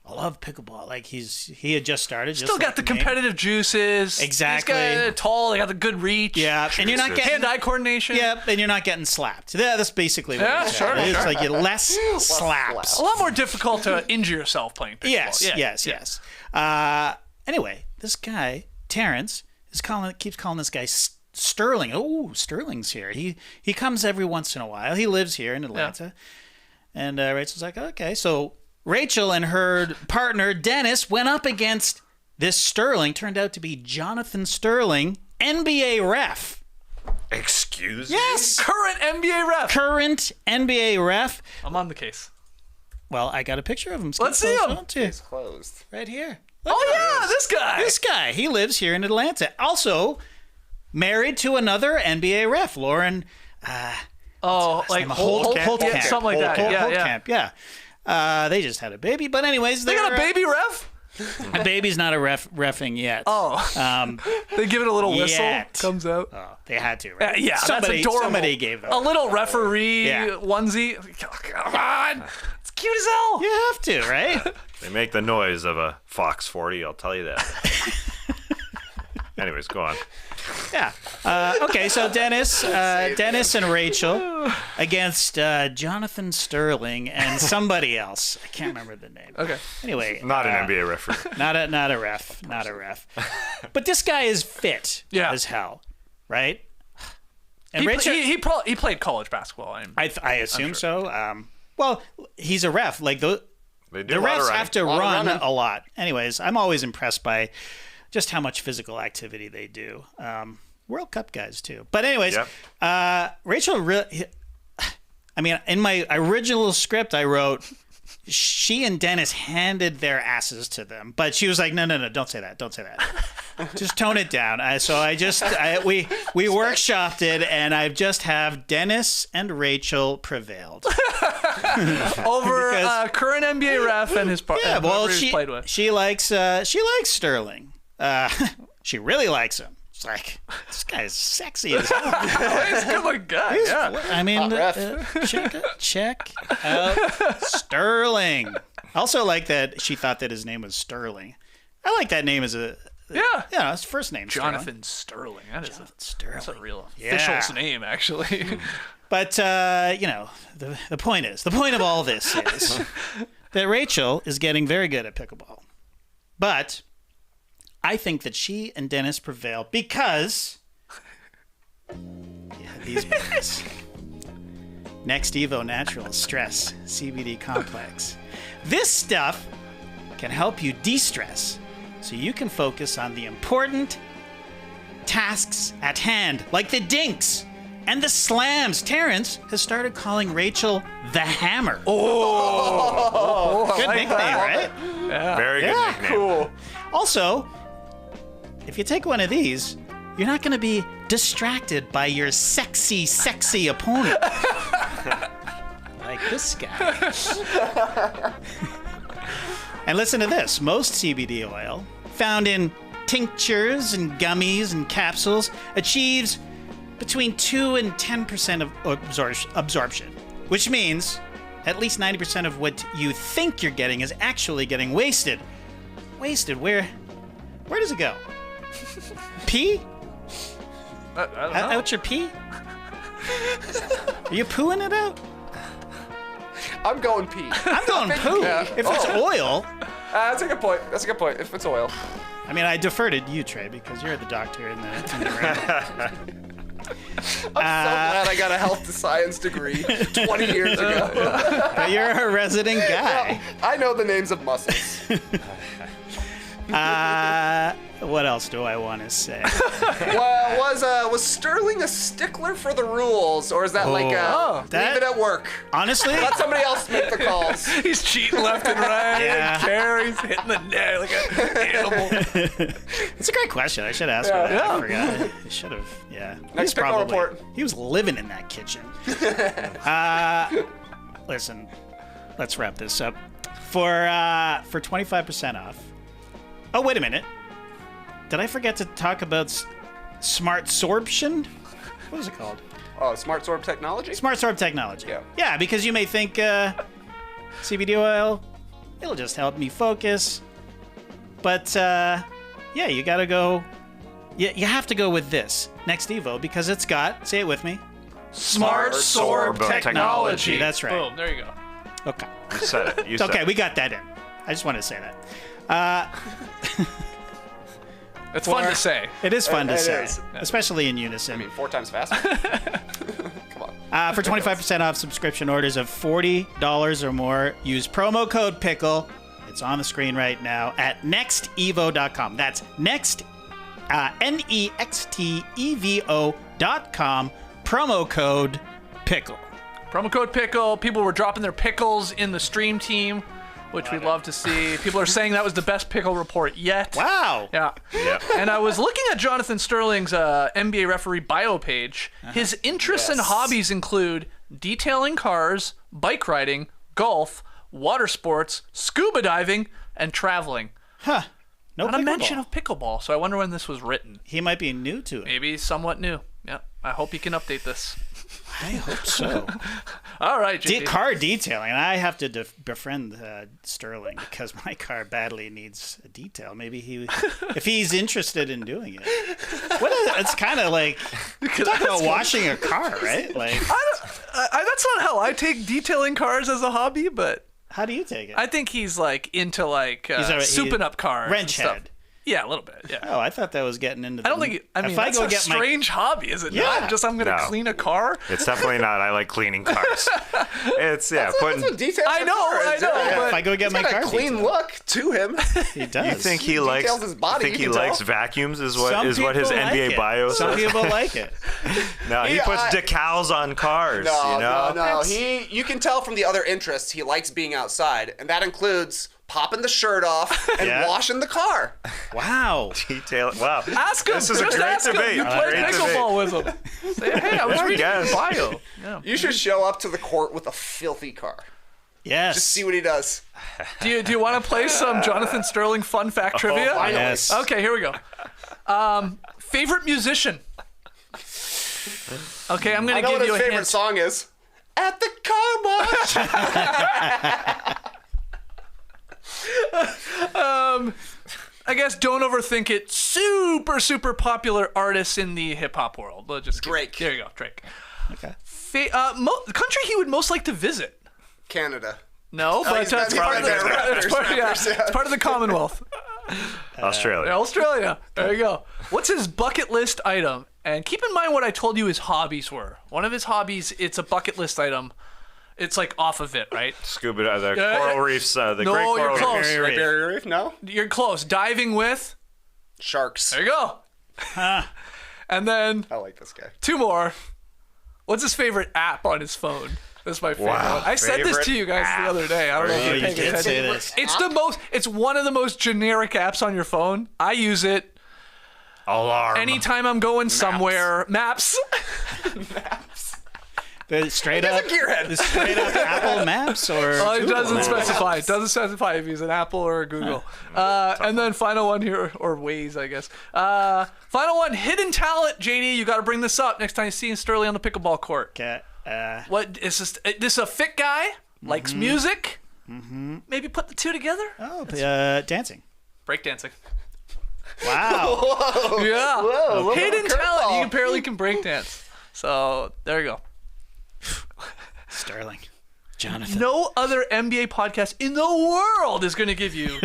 I love pickleball." Like he had just started. Still got the competitive juices. Exactly. He's got tall. They got the good reach. Yeah, and you're not getting hand-eye coordination. Yeah, and you're not getting slapped. Yeah, that's basically what it is. Sure. It's like you less slaps. A lot more difficult to injure yourself playing pickleball. Yes. Anyway, this guy Terrence keeps calling this guy Sterling. Oh, Sterling's here. He comes every once in a while. He lives here in Atlanta. Yeah. And Rachel's like, okay. So Rachel and her partner Dennis went up against this Sterling. Turned out to be Jonathan Sterling, NBA ref. Excuse me? Yes. Current NBA ref. Current NBA ref. I'm on the case. Well, I got a picture of him. Let's see him. It's closed. Right here. This guy. This guy. He lives here in Atlanta. Also married to another NBA ref, Lauren. Holtkamp. Yeah, something like that. Holtkamp. Yeah. They just had a baby, but anyways, They got a baby ref. The baby's not a reffing yet. They give it a little whistle. Yet. Comes out. Oh, they had to, right? That's adorable. Somebody gave them a little referee onesie. Come on, it's cute as hell. You have to, right? They make the noise of a Fox 40, I'll tell you that. Anyways, go on. Yeah. Okay, so Dennis and Rachel against Jonathan Sterling and somebody else. I can't remember the name. Okay. Anyway. Not an NBA referee. Not a ref. But this guy is fit as hell, right? And Rachel, he played college basketball. I assume so. Well, he's a ref. Like the refs have to run a lot. Anyways, I'm always impressed by just how much physical activity they do. World Cup guys too. But anyways, Rachel really, in my original script I wrote, she and Dennis handed their asses to them, but she was like, no, don't say that. Just tone it down. We workshopped it, and I just have Dennis and Rachel prevailed over current NBA ref and his partner. Yeah, well, he's played with. she likes Sterling. She really likes him. It's like, this guy's sexy as hell. He's a good-looking guy. Yeah. I mean, check out Sterling. Also like that she thought that his name was Sterling. I like that name as a... Yeah, his first name, Jonathan Sterling. That's a real official's name, actually. But, the point of all this is that Rachel is getting very good at pickleball. But I think that she and Dennis prevail because these guys. Next Evo Natural Stress CBD Complex. This stuff can help you de-stress so you can focus on the important tasks at hand, like the dinks and the slams. Terrence has started calling Rachel the Hammer. Good nickname, right? Yeah. Very good nickname. Cool. Also, if you take one of these, you're not going to be distracted by your sexy opponent. Like this guy. And listen to this. Most CBD oil, found in tinctures and gummies and capsules, achieves between 2 and 10% of absorption, which means at least 90% of what you think you're getting is actually getting wasted. Wasted? Where does it go? Pee? I don't know. Out your pee? Are you pooing it out? I'm going pee. I'm going poo. Yeah. If it's oil. That's a good point. If it's oil. I mean, I defer to you, Trey, because you're the doctor in the room. I'm so glad I got a health science degree 20 years ago. But you're a resident guy. I know the names of muscles. What else do I want to say? Well, was Sterling a stickler for the rules, or is that leave it at work? Honestly, Let somebody else make the calls. He's cheating left and right. Yeah. Carries, hitting the net like an animal. it's a great question. I should ask her that. I forgot. I should have. Yeah. Next Pickle Report. He was living in that kitchen. Listen, let's wrap this up. For 25% off. Oh, wait a minute. Did I forget to talk about Smart Sorption? What is it called? Oh, Smart Sorb Technology? Smart Sorb Technology. Yeah. Yeah, because you may think CBD oil, it'll just help me focus. But, you gotta go. You have to go with this, Next Evo, because it's got, say it with me, Smart Sorb Technology. That's right. Boom, there you go. Okay. You said it. Okay, we got that in. I just wanted to say that. It's fun to say. It is fun to It say, is. especially in unison. I mean, 4 times faster. Come on. For 25% off subscription orders of $40 or more, use promo code PICKLE. It's on the screen right now at nextevo.com. That's next, NEXTEVO.com. Promo code PICKLE. Promo code PICKLE. People were dropping their pickles in the stream team, which we'd love to see. People are saying that was the best pickle report yet. Wow. Yeah. And I was looking at Jonathan Sterling's NBA referee bio page. His interests and hobbies include detailing cars, bike riding, golf, water sports, scuba diving, and traveling. Huh. No Not a pickleball. mention of pickleball, so I wonder when this was written. He might be new to it. Maybe somewhat new. Yeah. I hope he can update this. I hope so. All right, JP. Car detailing. I have to befriend Sterling because my car badly needs a detail. Maybe if he's interested in doing it. It's kind of like talk about washing a car, right? Like that's not how I take detailing cars as a hobby, but how do you take it? I think he's like into like souping up cars. Wrench head. Yeah, a little bit. Yeah. Oh, I thought that was getting into. I don't think. That's a strange hobby, is it? Yeah. Not? Just I'm gonna clean a car. It's definitely not. I like cleaning cars. It's putting. That's what details I know. If I go get my car got a clean detailed. look to him. He does. You think he likes? Details his body, Think you he can likes tell. vacuums? Is what Some his people NBA like bio it. Some says. people like it. No, he puts decals on cars. No. You can tell from the other interests he likes being outside, and that includes popping the shirt off and washing the car. Wow. Detail. Wow. Ask him. This is a Just great ask him. debate. You play Great pickleball with him. Say, hey, I was reading your bio. Yeah. You should show up to the court with a filthy car. Yes. Just see what he does. Do you want to play some Jonathan Sterling fun fact trivia? Yes. Okay, here we go. Favorite musician? Okay, I'm I going know to what give you his a favorite hint. song is. At the car wash. I guess don't overthink it. Super, super popular artists in the hip hop world. We'll just Drake. There you go, Drake. Okay. Country he would most like to visit. Canada. No, but he's it's been part of there. it's part of the Commonwealth. Australia. Australia. There you go. What's his bucket list item? And keep in mind what I told you his hobbies were. One of his hobbies, it's a bucket list item. It's like off of it, right? Scuba, the coral reefs, the No, Great you're Coral close. Reefs. Barrier Reef? No? You're close. Diving with. Sharks. There you go. And then I like this guy. 2 more. What's his favorite app on his phone? That's my favorite Wow, one. I said this to you guys the other day. I don't know if Oh, you're you paying did attention. say this. It's one of the most generic apps on your phone. I use it Alarm. anytime I'm going somewhere. Maps. The straight up Apple Maps or It Google doesn't Maps? specify. It doesn't specify if he's an Apple or a Google. And then final one here, or Waze, I guess. Final one, hidden talent. JD, you got to bring this up next time you see Sterling on the pickleball court. Okay. What is this? This is a fit guy, likes music. Maybe put the two together. Dancing. Breakdancing. Wow. Yeah. Whoa, Hidden talent. He apparently can breakdance. So there you go. Sterling. Jonathan. No other NBA podcast in the world is going to give you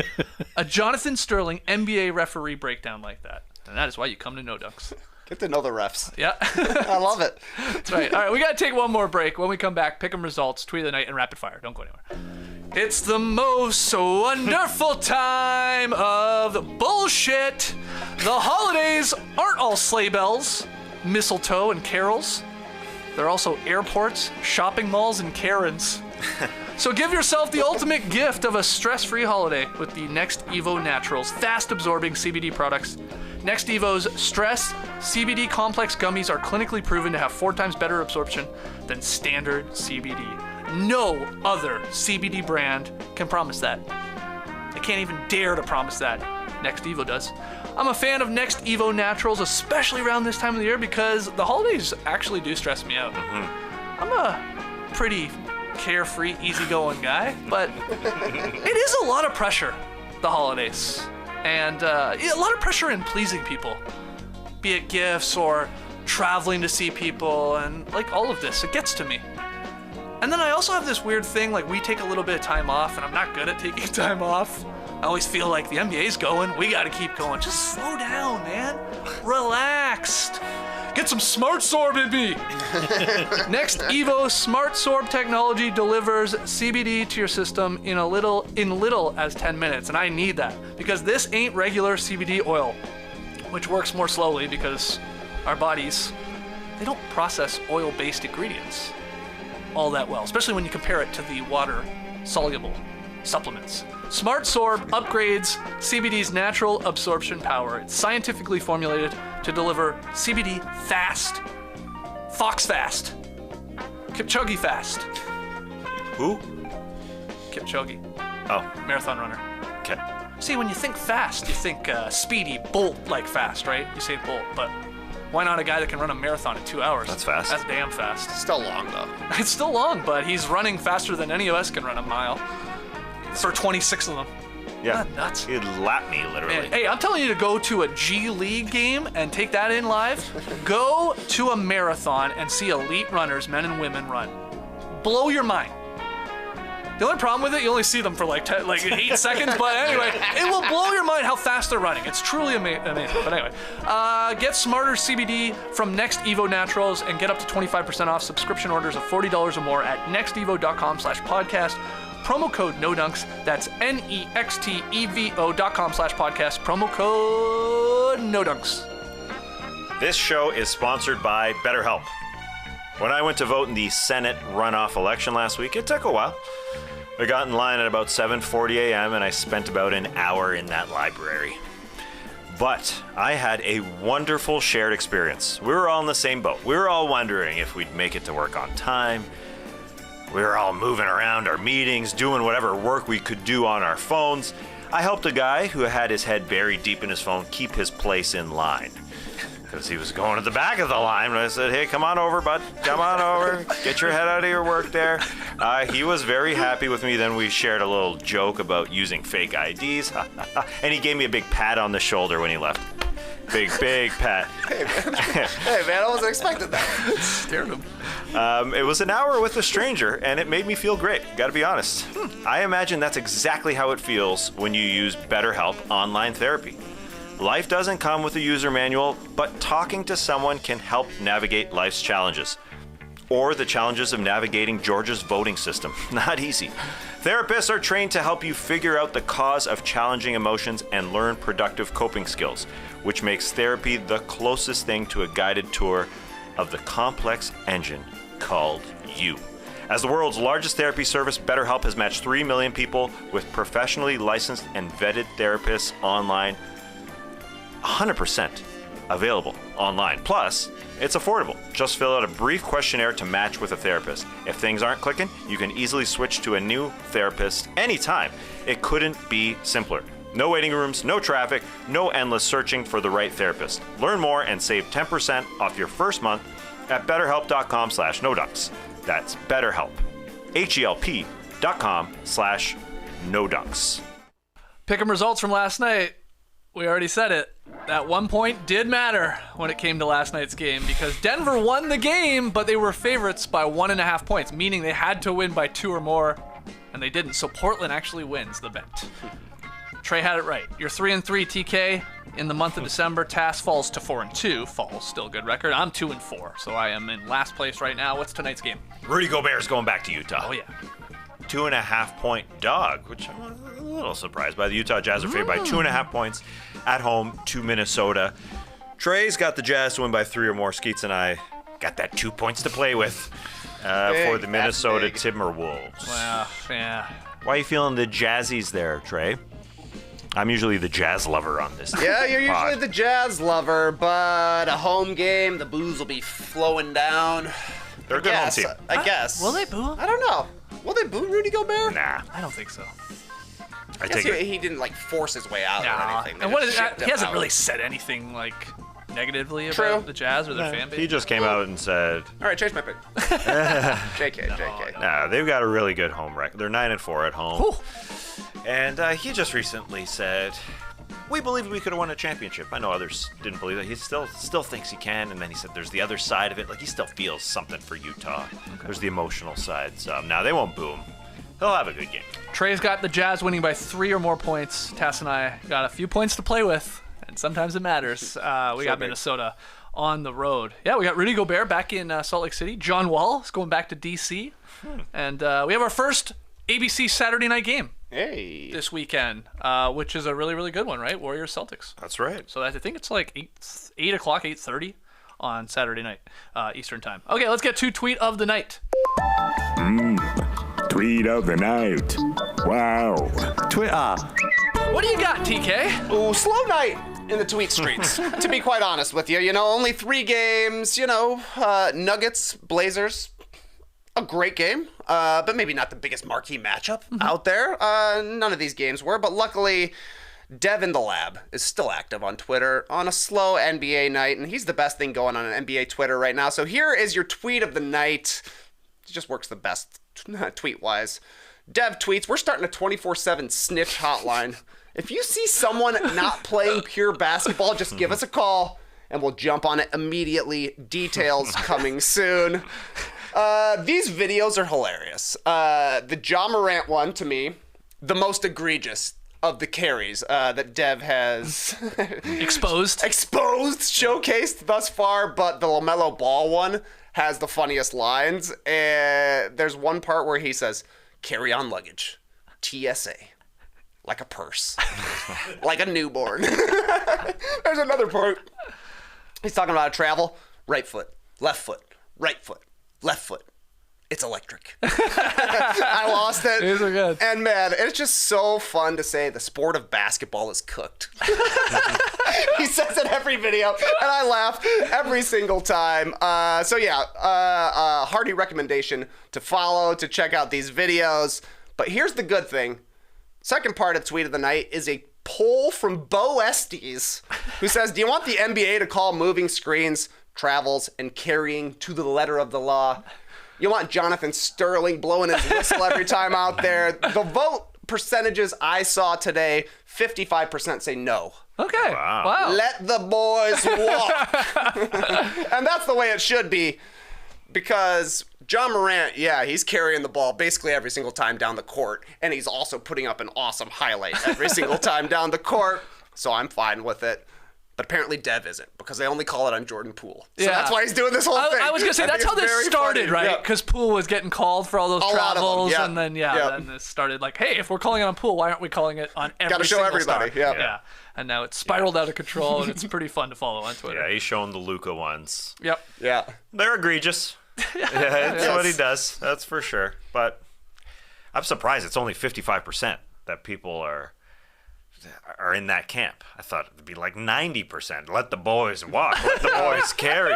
a Jonathan Sterling NBA referee breakdown like that. And that is why you come to No Dunks. Get to know the refs. Yeah. I love it. That's right. All right, we got to take one more break. When we come back, pick 'em results, tweet of the night, and rapid fire. Don't go anywhere. It's the most wonderful time of the bullshit. The holidays aren't all sleigh bells, mistletoe, and carols. They're also airports, shopping malls, and Karens. So give yourself the ultimate gift of a stress-free holiday with the Next Evo Naturals fast-absorbing CBD products. Next Evo's Stress CBD Complex gummies are clinically proven to have 4 times better absorption than standard CBD. No other CBD brand can promise that. They can't even dare to promise that. Next Evo does. I'm a fan of Next Evo Naturals, especially around this time of the year, because the holidays actually do stress me out. I'm a pretty carefree, easygoing guy, but it is a lot of pressure, the holidays. And a lot of pressure in pleasing people, be it gifts or traveling to see people, and like all of this, it gets to me. And then I also have this weird thing, like we take a little bit of time off, and I'm not good at taking time off. I always feel like the NBA's going, we gotta keep going. Just slow down, man. Relaxed. Get some Smart Sorb in me. Next Evo Smart Sorb technology delivers CBD to your system in little as 10 minutes, and I need that because this ain't regular CBD oil, which works more slowly because our bodies, they don't process oil-based ingredients all that well, especially when you compare it to the water-soluble supplements. Smart Sorb upgrades CBD's natural absorption power. It's scientifically formulated to deliver CBD fast. Fox fast. Kipchoge fast. Who? Kipchoge. Oh, Marathon runner. okay. See, when you think fast, you think speedy, Bolt-like fast, right? You say Bolt, but why not a guy that can run a marathon in 2 hours? That's fast. That's damn fast. Still long, though. It's still long, but he's running faster than any of us can run a mile. For 26 of them. Yeah. Isn't that nuts? He'd lap me, literally. Man, hey, I'm telling you to go to a G League game and take that in live. Go to a marathon and see elite runners, men and women, run. Blow your mind. The only problem with it, you only see them for like 8 seconds. But anyway, it will blow your mind how fast they're running. It's truly amazing. But anyway, get Smarter CBD from Next Evo Naturals and get up to 25% off subscription orders of $40 or more at nextevo.com/podcast. Promo code NODUNKS. That's nextevo.com/podcast. Promo code NODUNKS. This show is sponsored by BetterHelp. When I went to vote in the Senate runoff election last week, it took a while. I got in line at about 7:40 a.m. and I spent about an hour in that library. But I had a wonderful shared experience. We were all in the same boat. We were all wondering if we'd make it to work on time. We were all moving around our meetings, doing whatever work we could do on our phones. I helped a guy who had his head buried deep in his phone keep his place in line. Because he was going to the back of the line, and I said, hey, come on over, bud. Come on over. Get your head out of your work there. He was very happy with me. Then we shared a little joke about using fake IDs. And he gave me a big pat on the shoulder when he left. Big pat. Hey, man, I wasn't expecting that. Scared him. It was an hour with a stranger, and it made me feel great. Gotta be honest. I imagine that's exactly how it feels when you use BetterHelp online therapy. Life doesn't come with a user manual, but talking to someone can help navigate life's challenges. Or the challenges of navigating Georgia's voting system. Not easy. Therapists are trained to help you figure out the cause of challenging emotions and learn productive coping skills, which makes therapy the closest thing to a guided tour of the complex engine called you. As the world's largest therapy service, BetterHelp has matched 3 million people with professionally licensed and vetted therapists online. 100% available online. Plus, it's affordable. Just fill out a brief questionnaire to match with a therapist. If things aren't clicking, you can easily switch to a new therapist anytime. It couldn't be simpler. No waiting rooms, no traffic, no endless searching for the right therapist. Learn more and save 10% off your first month at betterhelp.com/nodunks. That's BetterHelp. HELP.com/nodunks. Pick'em results from last night. We already said it. That 1 point did matter when it came to last night's game because Denver won the game, but they were favorites by 1.5 points, meaning they had to win by 2 or more, and they didn't. So Portland actually wins the bet. Trey had it right. You're 3-3, TK. In the month of December, Tass falls to 4-2. Falls, still good record. I'm 2-4, so I am in last place right now. What's tonight's game? Rudy Gobert's going back to Utah. Oh, yeah. 2.5 point dog, which I'm a little surprised by. The Utah Jazz are favored by 2.5 points at home to Minnesota. Trey's got the Jazz to win by 3 or more. Skeets and I got that 2 points to play with for the Minnesota Timberwolves. Well, yeah. Why are you feeling the Jazzies there, Trey? I'm usually the Jazz lover on this. Yeah, you're pod. usually the Jazz lover, but a home game, the booze will be flowing down. They're a good home team. I guess. Will they boo him? I don't know. Will they boo Rudy Gobert? Nah. I don't think so. I take it. He didn't force his way out or anything. They And what just is that? shipped He him hasn't out. really said anything negatively True. about the Jazz or their fan base. He just came out and said, All right, change my pick. JK. nah, they've got a really good home record. They're 9-4 at home. Whew. And he just recently said, we believe we could have won a championship. I know others didn't believe it. He still thinks he can. And then he said there's the other side of it. He still feels something for Utah. Okay. There's the emotional side. So now they won't boo him. He'll have a good game. Trey's got the Jazz winning by 3 or more points. Tass and I got a few points to play with, and sometimes it matters. We got Minnesota on the road. Yeah, we got Rudy Gobert back in Salt Lake City. John Wall is going back to D.C. And we have our first ABC Saturday night game this weekend, which is a really, really good one, right? Warriors-Celtics. That's right. So I think it's 8 o'clock, 8:30 on Saturday night, Eastern time. Okay, let's get to Tweet of the Night. Tweet of the night. Wow. Twitter. What do you got, TK? Ooh, slow night in the tweet streets, to be quite honest with you. Only 3 games, Nuggets, Blazers. A great game, but maybe not the biggest marquee matchup out there. None of these games were, but luckily, Devin the Lab is still active on Twitter on a slow NBA night, and he's the best thing going on NBA Twitter right now. So here is your tweet of the night. It just works the best tweet-wise. Dev tweets, we're starting a 24/7 snitch hotline. If you see someone not playing pure basketball, just give us a call, and we'll jump on it immediately. Details coming soon. These videos are hilarious. The Ja Morant one, to me, the most egregious of the carries that Dev has showcased thus far, but the LaMelo Ball one has the funniest lines. And there's one part where he says, "Carry on luggage, TSA, like a purse, like a newborn." There's another part. He's talking about travel. Right foot, left foot, right foot, left foot. It's electric. I lost it. These are good. And man, it's just so fun to say the sport of basketball is cooked. He says it every video, and I laugh every single time. Hearty recommendation to follow, to check out these videos. But here's the good thing. Second part of Tweet of the Night is a poll from Bo Estes, who says, do you want the NBA to call moving screens, travels, and carrying to the letter of the law? You want Jonathan Sterling blowing his whistle every time out there? The vote percentages I saw today, 55% say no. Okay. Wow. Let the boys walk. And that's the way it should be, because Ja Morant, he's carrying the ball basically every single time down the court, and he's also putting up an awesome highlight every single time down the court, so I'm fine with it. But apparently Dev isn't, because they only call it on Jordan Poole. So that's why he's doing this whole thing. I was going to say, that's how this started, right? Because Poole was getting called for all those travels, and then, then this started like, hey, if we're calling it on Poole, why aren't we calling it on every single Gotta show everybody, star? Yeah. And now it's spiraled out of control, and it's pretty fun to follow on Twitter. Yeah, he's showing the Luka ones. Yep. Yeah. They're egregious. That's what he does. That's for sure. But I'm surprised it's only 55% that people are in that camp. I thought it'd be like 90%. Let the boys walk. Let the boys carry.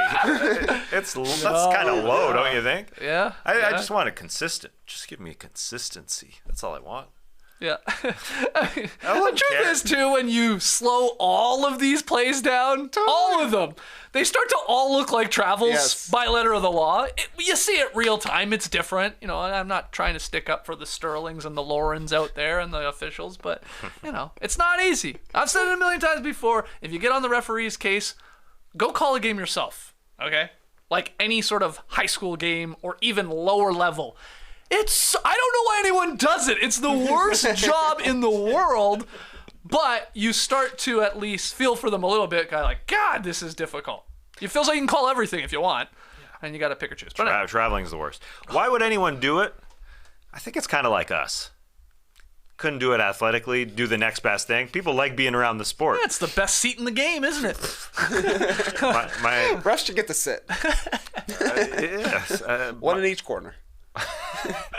That's kind of low, don't you think? Yeah. I just want a consistent. Just give me a consistency. That's all I want. Yeah. The truth is, too, when you slow all of these plays down, all of them, they start to all look like travels by letter of the law. You see it real time. It's different. You know, I'm not trying to stick up for the Sterlings and the Laurens out there and the officials, but, you know, it's not easy. I've said it a million times before. If you get on the referee's case, go call a game yourself, okay? Like any sort of high school game or even lower level. I don't know why anyone does it. It's the worst job in the world, but you start to at least feel for them a little bit. Like, God, this is difficult. It feels like you can call everything if you want, and you got to pick or choose. But traveling's the worst. Why would anyone do it? I think it's kind of like us. Couldn't do it athletically, do the next best thing. People like being around the sport. It's the best seat in the game, isn't it? Refs should get to sit. One in each corner.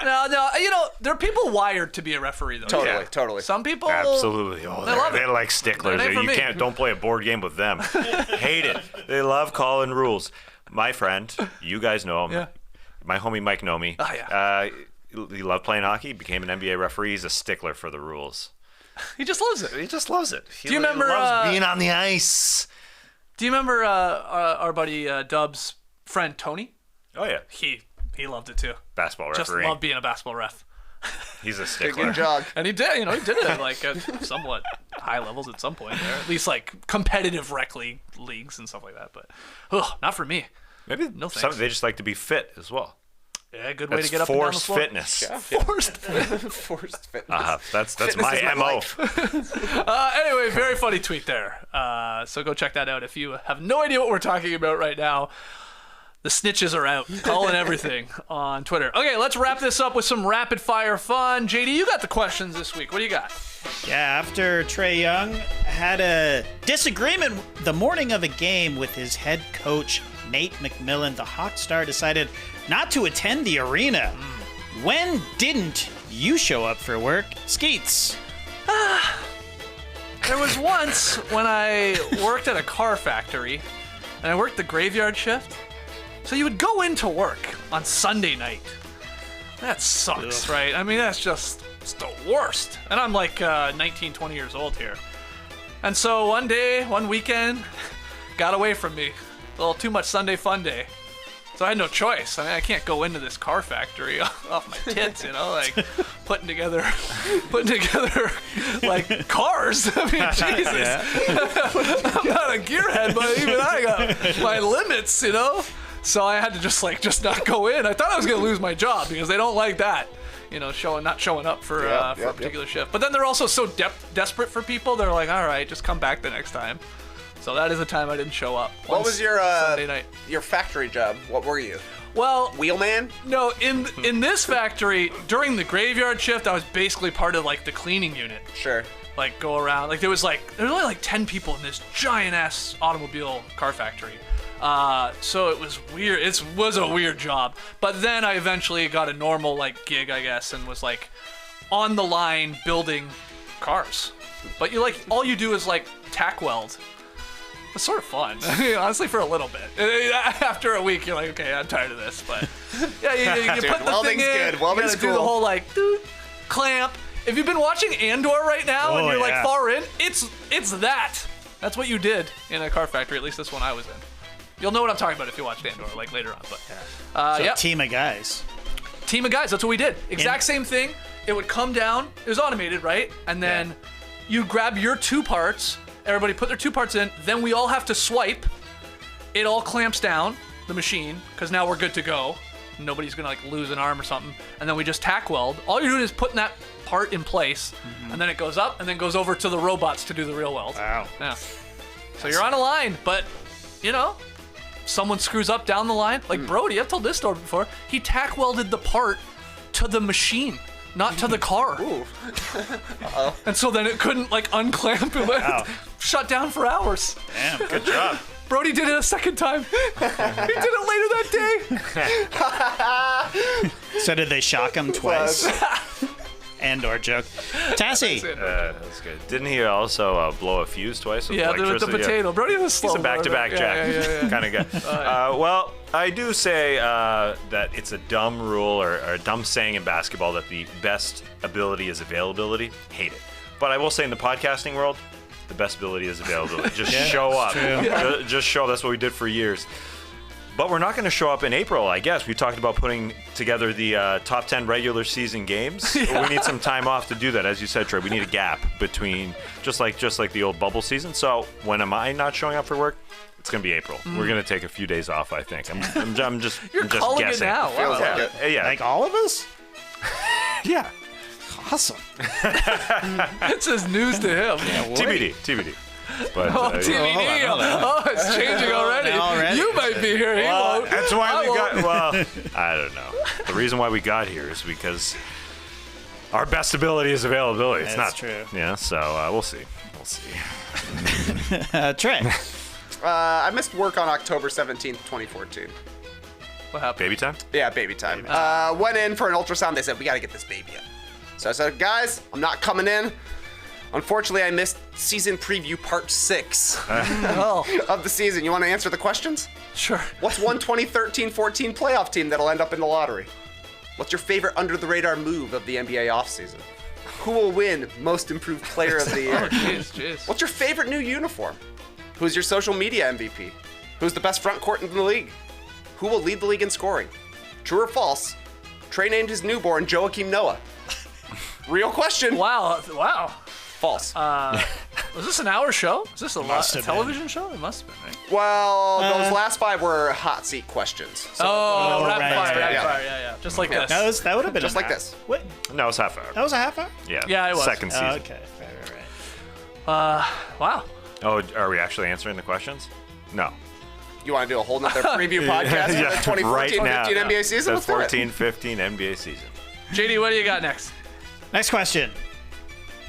No, you know, there are people wired to be a referee, though. Totally. Some people absolutely. They're like sticklers. You don't play a board game with them. Hate it. They love calling rules. My friend, you guys know him. Yeah. My homie Mike Nominee. Oh, yeah. He loved playing hockey. Became an NBA referee. He's a stickler for the rules. He just loves it. He just loves it. Do you remember he loves being on the ice? Do you remember our buddy Dub's friend Tony? Oh yeah. He loved it too. Basketball referee. Just loved being a basketball ref. He's a stickler. Good job. And he did it at like at somewhat high levels at some point there. At least like competitive rec leagues and stuff like that. But not for me. Maybe no thanks. They just like to be fit as well. Yeah, good way to get up and down the floor. Fitness. Yeah. Forced fitness. That's my MO. Anyway, very funny tweet there. So go check that out if you have no idea what we're talking about right now. The snitches are out, calling everything on Twitter. Okay, let's wrap this up with some rapid fire fun. JD, you got the questions this week. What do you got? Yeah, after Trae Young had a disagreement the morning of a game with his head coach, Nate McMillan, the Hawk star decided not to attend the arena. When didn't you show up for work, Skeets? There was once when I worked at a car factory, and I worked the graveyard shift. So you would go into work on Sunday night. That sucks, right? I mean, it's the worst. And I'm like 19, 20 years old here. And so one weekend, got away from me. A little too much Sunday fun day. So I had no choice. I mean, I can't go into this car factory off my tits, you know, like putting together like cars. I mean, Jesus. I'm not a gearhead, but even I got my limits, you know. So I had to just not go in. I thought I was going to lose my job because they don't like that. Not showing up for a particular shift. But then they're also so desperate for people. They're like, all right, just come back the next time. So that is the time I didn't show up. What was your Sunday night? Your factory job? What were you? Well, wheelman? No, in this factory during the graveyard shift, I was basically part of like the cleaning unit. Sure. Like go around. Like there was only like 10 people in this giant ass automobile car factory. So it was weird. It was a weird job. But then I eventually got a normal like gig, I guess, and was like on the line building cars. But all you do is like tack weld. It's sort of fun, honestly, for a little bit. After a week, you're like, okay, I'm tired of this. But yeah, you Dude, put the thing in. Good. Welding's you gotta do the whole like clamp. If you've been watching Andor right now and you're like far in, it's that. That's what you did in a car factory. At least this one I was in. You'll know what I'm talking about if you watched Andor like later on. But team of guys. Team of guys. That's what we did. Exact same thing. It would come down. It was automated, right? And then you grab your 2 parts. Everybody put their 2 parts in, then we all have to swipe. It all clamps down the machine, because now we're good to go. Nobody's gonna like lose an arm or something. And then we just tack weld. All you're doing is putting that part in place, and then it goes up, and then goes over to the robots to do the real weld. Wow. Yeah. So you're on a line, but, someone screws up down the line. Like Brody, I've told this story before. He tack welded the part to the machine. Not to the car. Ooh. Uh-oh. And so then it couldn't like unclamp. It went shut down for hours. Damn, good job. Brody did it a second time. He did it later that day. So did they shock him twice? And/or joke. Tassie. That's good. Didn't he also blow a fuse twice with with electricity? the potato. Brody was slow. He's a back-to-back jack kind of guy. Well, I do say that it's a dumb rule or a dumb saying in basketball that the best ability is availability. Hate it. But I will say in the podcasting world, the best ability is availability. Just show up. Just show. That's what we did for years. But we're not going to show up in April, I guess. We talked about putting together the top 10 regular season games. Yeah. We need some time off to do that. As you said, Trey, we need a gap between, just like the old bubble season. So when am I not showing up for work? It's going to be April. We're going to take a few days off, I think. I'm just calling guessing. it now. Wow. Yeah. Like all of us? Yeah. Awesome. It's just news to him. Yeah, TBD. But, TBD. It's changing already. You might be here. He won't. That's why we got. Well, I don't know. The reason why we got here is because our best ability is availability. It's That's not true. Yeah. So we'll see. Trey. I missed work on October 17th, 2014. What happened? Baby time? Yeah, baby time. Went in for an ultrasound. They said, we got to get this baby up. So I said, guys, I'm not coming in. Unfortunately, I missed season preview part 6 of the season. You want to answer the questions? Sure. What's one 2013-14 playoff team that'll end up in the lottery? What's your favorite under-the-radar move of the NBA offseason? Who will win most improved player of the year? Jeez. What's your favorite new uniform? Who's your social media MVP? Who's the best front court in the league? Who will lead the league in scoring? True or false? Trey named his newborn Joakim Noah. Real question. Wow. False. Was this an hour show? Is this a television show? It must have been, right? Well, those last 5 were hot seat questions. So rapid fire. Yeah. Just like this. That would have been just like this. What? No, it was half hour. That was a half hour? Yeah, it was. Second season. Okay. Right. Wow. Oh, are we actually answering the questions? No. You want to do a whole nother preview podcast for the 2014-15 NBA season? The 14-15 NBA season. JD, what do you got next? Next question.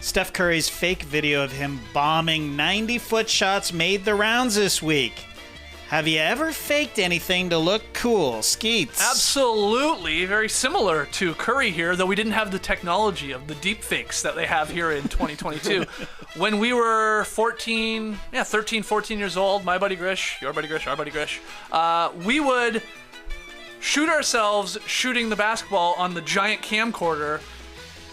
Steph Curry's fake video of him bombing 90-foot shots made the rounds this week. Have you ever faked anything to look cool? Skeets. Absolutely. Very similar to Curry here, though we didn't have the technology of the deep fakes that they have here in 2022. When we were 13, 14 years old, my buddy Grish, your buddy Grish, our buddy Grish, we would shoot ourselves shooting the basketball on the giant camcorder,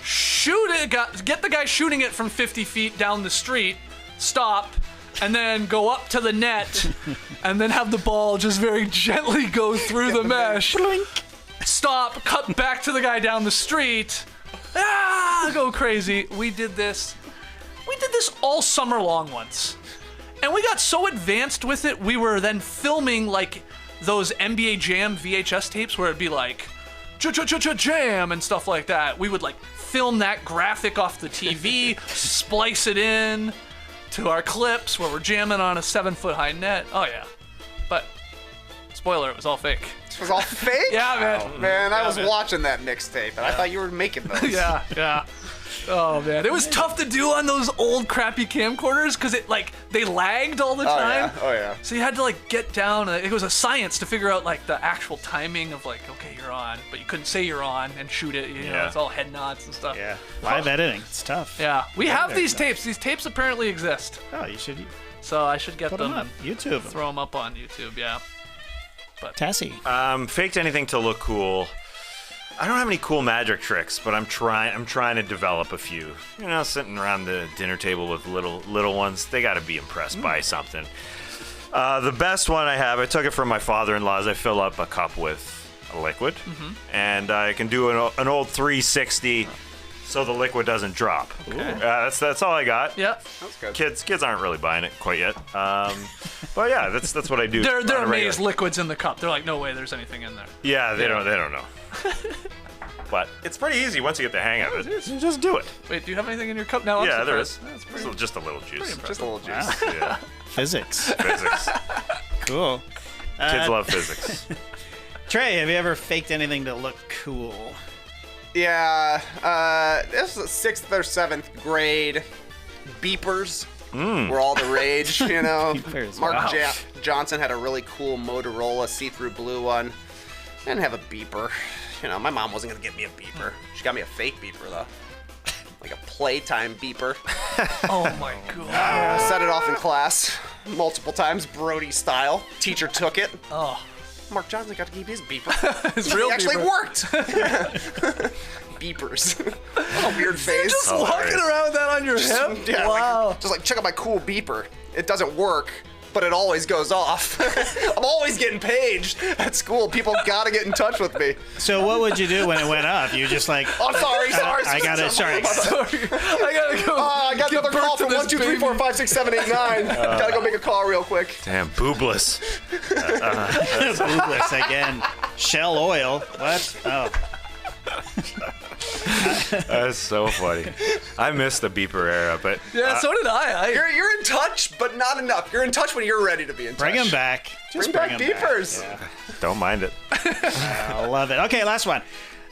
shoot it, get the guy shooting it from 50 feet down the street, stop, and then go up to the net, and then have the ball just very gently go through the mesh. Stop, cut back to the guy down the street. Go crazy. We did this all summer long once. And we got so advanced with it, we were then filming like those NBA Jam VHS tapes where it'd be like jam and stuff like that. We would like film that graphic off the TV, splice it in to our clips where we're jamming on a 7-foot high net. Oh yeah. But spoiler, it was all fake. It was all fake? Yeah, man. Oh, man, I was watching that mixtape, and I thought you were making those. Yeah. Oh man, it was tough to do on those old crappy camcorders because they lagged all the time. Oh yeah. So you had to like get down. It was a science to figure out like the actual timing of like, okay, you're on, but you couldn't say you're on and shoot it. You know, it's all head nods and stuff. Yeah. Live editing. It's tough. Yeah. We have these stuff. tapes. These tapes apparently exist. Oh, you should So I should get put them them up. YouTube. throw them up on YouTube. Yeah. Tassie. Faked anything to look cool. I don't have any cool magic tricks, but I'm trying to develop a few. You know, sitting around the dinner table with little ones, they got to be impressed by something. The best one I have, I took it from my father-in-law's. I fill up a cup with a liquid, and I can do an old 360 so the liquid doesn't drop. That's all I got. Yeah. That's good. Kids aren't really buying it quite yet. But yeah, that's what I do. They're on a amazed regular. liquids in the cup. They're like, no way, there's anything in there. Yeah, they don't know. But it's pretty easy once you get the hang of it. Just do it. Wait, do you have anything in your cup now? Yeah, I'm there is. surprised. That's pretty. Just a little juice. Just a little juice. Yeah. Physics. Physics. Cool. Kids love physics. Trey, have you ever faked anything to look cool? Yeah, this was 6th or 7th grade. Beepers were all the rage, you know. Beepers, Mark wow. Johnson had a really cool Motorola see-through blue one. I didn't have a beeper. You know, my mom wasn't going to get me a beeper. She got me a fake beeper, though. Like a playtime beeper. Oh my god. I set it off in class multiple times, Brody style. Teacher took it. Oh. Mark Johnson got to keep his beeper. His real It actually beeper. worked. Beepers. What a weird face. Just walking around with that on your hip? Yeah, Wow. like, just like check out my cool beeper. It doesn't work, but it always goes off. I'm always getting paged at school. People gotta get in touch with me. So what would you do when it went off? You just like, Oh, sorry. I got it. Sorry. Sorry. I gotta go. I got give another birth call to from this 1, 2, 3, baby. 4, 5, 6, 7, 8, 9. Gotta go make a call real quick. Damn, boobless. Boobless again. Shell oil. What? Oh. That's so funny. I miss the beeper era, but Yeah, so did I. You're in touch, but not enough. You're in touch when you're ready to be in touch. Bring them back. Just Bring back 'em beepers. Yeah. don't mind it. I love it. Okay, last one.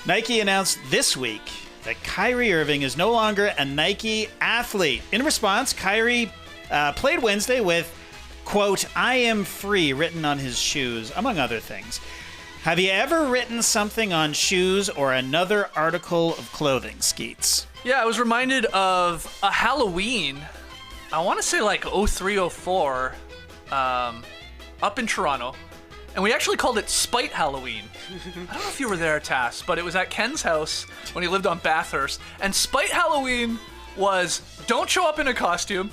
Nike announced this week that Kyrie Irving is no longer a Nike athlete. In response, Kyrie played Wednesday with, quote, "I am free" written on his shoes, among other things. Have you ever written something on shoes or another article of clothing, Skeets? Yeah, I was reminded of a Halloween, I want to say like 03, 04, up in Toronto. And we actually called it Spite Halloween. I don't know if you were there, Tass, but it was at Ken's house when he lived on Bathurst. And Spite Halloween was, don't show up in a costume,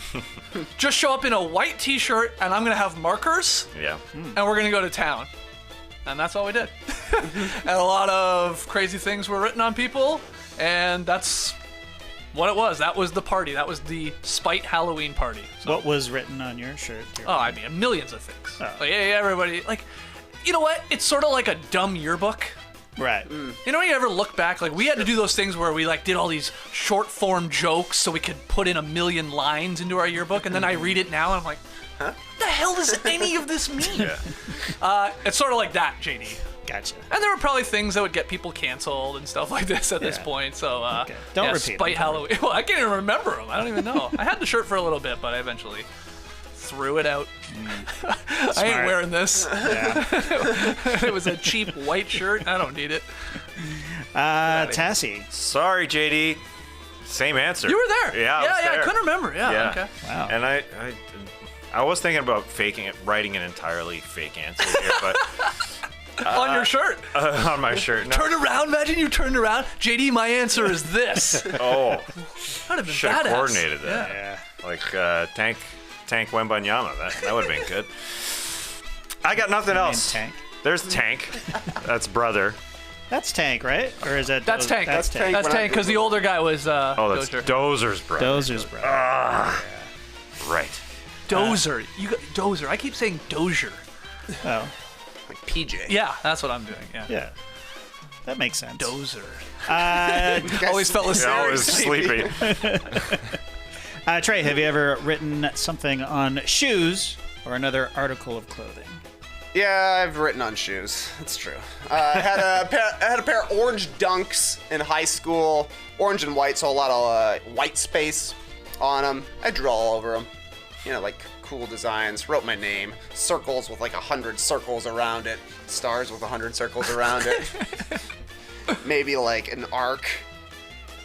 just show up in a white t-shirt, and I'm going to have markers, Yeah. and we're going to go to town. And that's all we did. And a lot of crazy things were written on people, and that's what it was. That was the party. That was the Spite Halloween party. So, What was written on your shirt? oh, I mean, millions of things. Oh. Like, yeah, everybody, like, you know what? It's sort of like a dumb yearbook. Right. You know when you ever look back, like we had to do those things where we like did all these short form jokes so we could put in a million lines into our yearbook, and then I read it now and I'm like, what the hell does any of this mean? It's sort of like that, JD. Gotcha. And there were probably things that would get people canceled and stuff like this at this Yeah. point. So Okay. Don't yeah, repeat Spite them. Halloween. Well, I can't even remember them. I don't even know. I had the shirt for a little bit, but I eventually threw it out. I ain't Smart. wearing this. Yeah. It was a cheap white shirt. I don't need it. Tassie. Sorry, JD. Same answer. You were there. Yeah, I was I there. couldn't remember. Yeah. Yeah. Okay. Wow. And I was thinking about faking it, writing an entirely fake answer here, but On your shirt. on my shirt. No. Turn around. Imagine you turned around. JD, my answer is this. Oh, That'd have been should have badass. coordinated that. Yeah. Like Tank Wembanyama. That would have been good. I got nothing else. Tank. There's Tank. That's brother. That's Tank, right? Or is that That's Tank. That's Tank. That's When I Tank because the older guy was Oh, that's Dozier. Dozer's brother. Dozer's brother. Right. Dozer. Dozer. I keep saying Dozier. Oh, Like PJ. Yeah, that's what I'm doing. Yeah. yeah. That makes sense. Dozer. Always felt Yeah, I was sleepy. Trey, have you ever written something on shoes or another article of clothing? Yeah, I've written on shoes. That's true. I had a pair of orange Dunks in high school, orange and white, so a lot of white space on them. I drew all over them, like cool designs. Wrote my name, circles with like 100 circles around it, stars with 100 circles around it. Maybe like an arc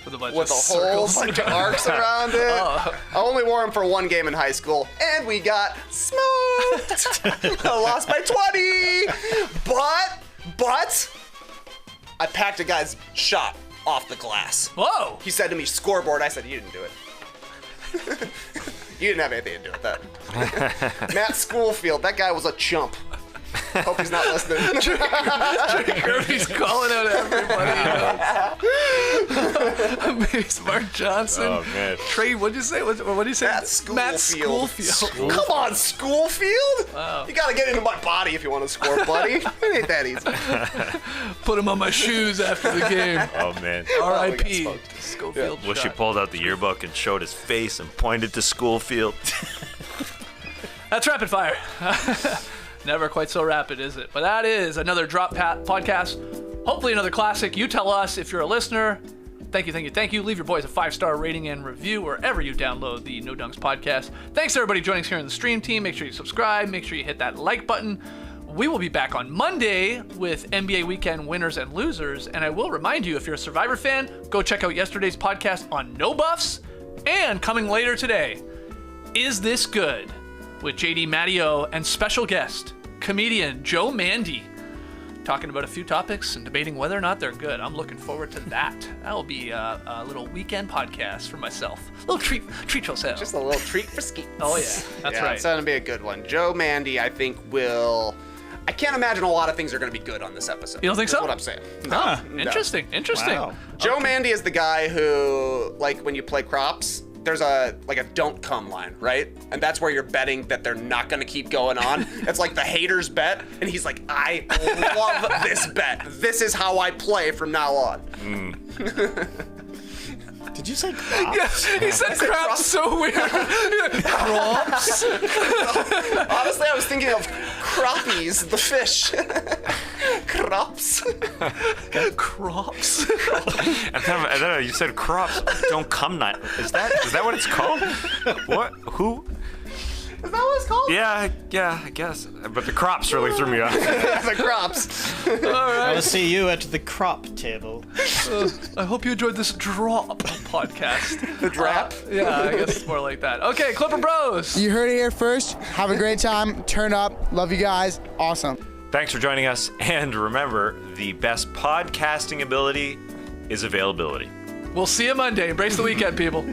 With a bunch with of a whole circles. bunch of arcs around it. I only wore them for one game in high school, and we got smoked. I lost by 20. But I packed a guy's shot off the glass. Whoa. He said to me, "Scoreboard." I said, "You didn't do it. You didn't have anything to do with that." Matt Schoolfield, that guy was a chump. Hope he's not listening. Kirby's calling out everybody. Mark Johnson. Oh, man. Trey, what'd you say? What did you say? Matt Schoolfield. Matt Schoolfield. Come on, Schoolfield. You gotta get into my body if you want to score, buddy. It ain't that easy. Put him on my shoes after the game. Oh, man. R.I.P. Schoolfield. Wish he pulled out the yearbook and showed his face and pointed to Schoolfield. That's rapid fire. Never quite so rapid, is it? But that is another Drop podcast. Hopefully another classic. You tell us if you're a listener. Thank you. Leave your boys a 5-star rating and review wherever you download the No Dunks podcast. Thanks to everybody joining us here in the stream team. Make sure you subscribe. Make sure you hit that like button. We will be back on Monday with NBA weekend winners and losers. And I will remind you, if you're a Survivor fan, go check out yesterday's podcast on No Buffs. And coming later today, Is This Good? With JD Matteo and special guest, comedian Joe Mandy, talking about a few topics and debating whether or not they're good. I'm looking forward to that. That'll be a little weekend podcast for myself. A little treat yourself. Just a little treat for skeets. Oh, yeah. That's right. It's going to be a good one. Joe Mandy, I think, will... I can't imagine a lot of things are going to be good on this episode. You don't think so? That's what I'm saying. No. Huh, No. Interesting. Wow. Joe Mandy is the guy who, like, when you play craps, there's a don't come line, right? And that's where you're betting that they're not going to keep going on. It's like the haters bet, and he's like, I love this bet. This is how I play from now on. Did you say crops? Yes, he said craps so weird. Crops? Honestly, I was thinking of crappies, the fish. Crops. Crops? And then you said crops don't come night. Is that what it's called? What? Who? Is that what it's called? Yeah, I guess. But the crops really threw me off. The crops. All right. I'll see you at the crop table. I hope you enjoyed this drop podcast. The drop? Yeah, I guess it's more like that. Okay, Clipper Bros. You heard it here first. Have a great time. Turn up. Love you guys. Awesome. Thanks for joining us. And remember, the best podcasting ability is availability. We'll see you Monday. Embrace the weekend, people.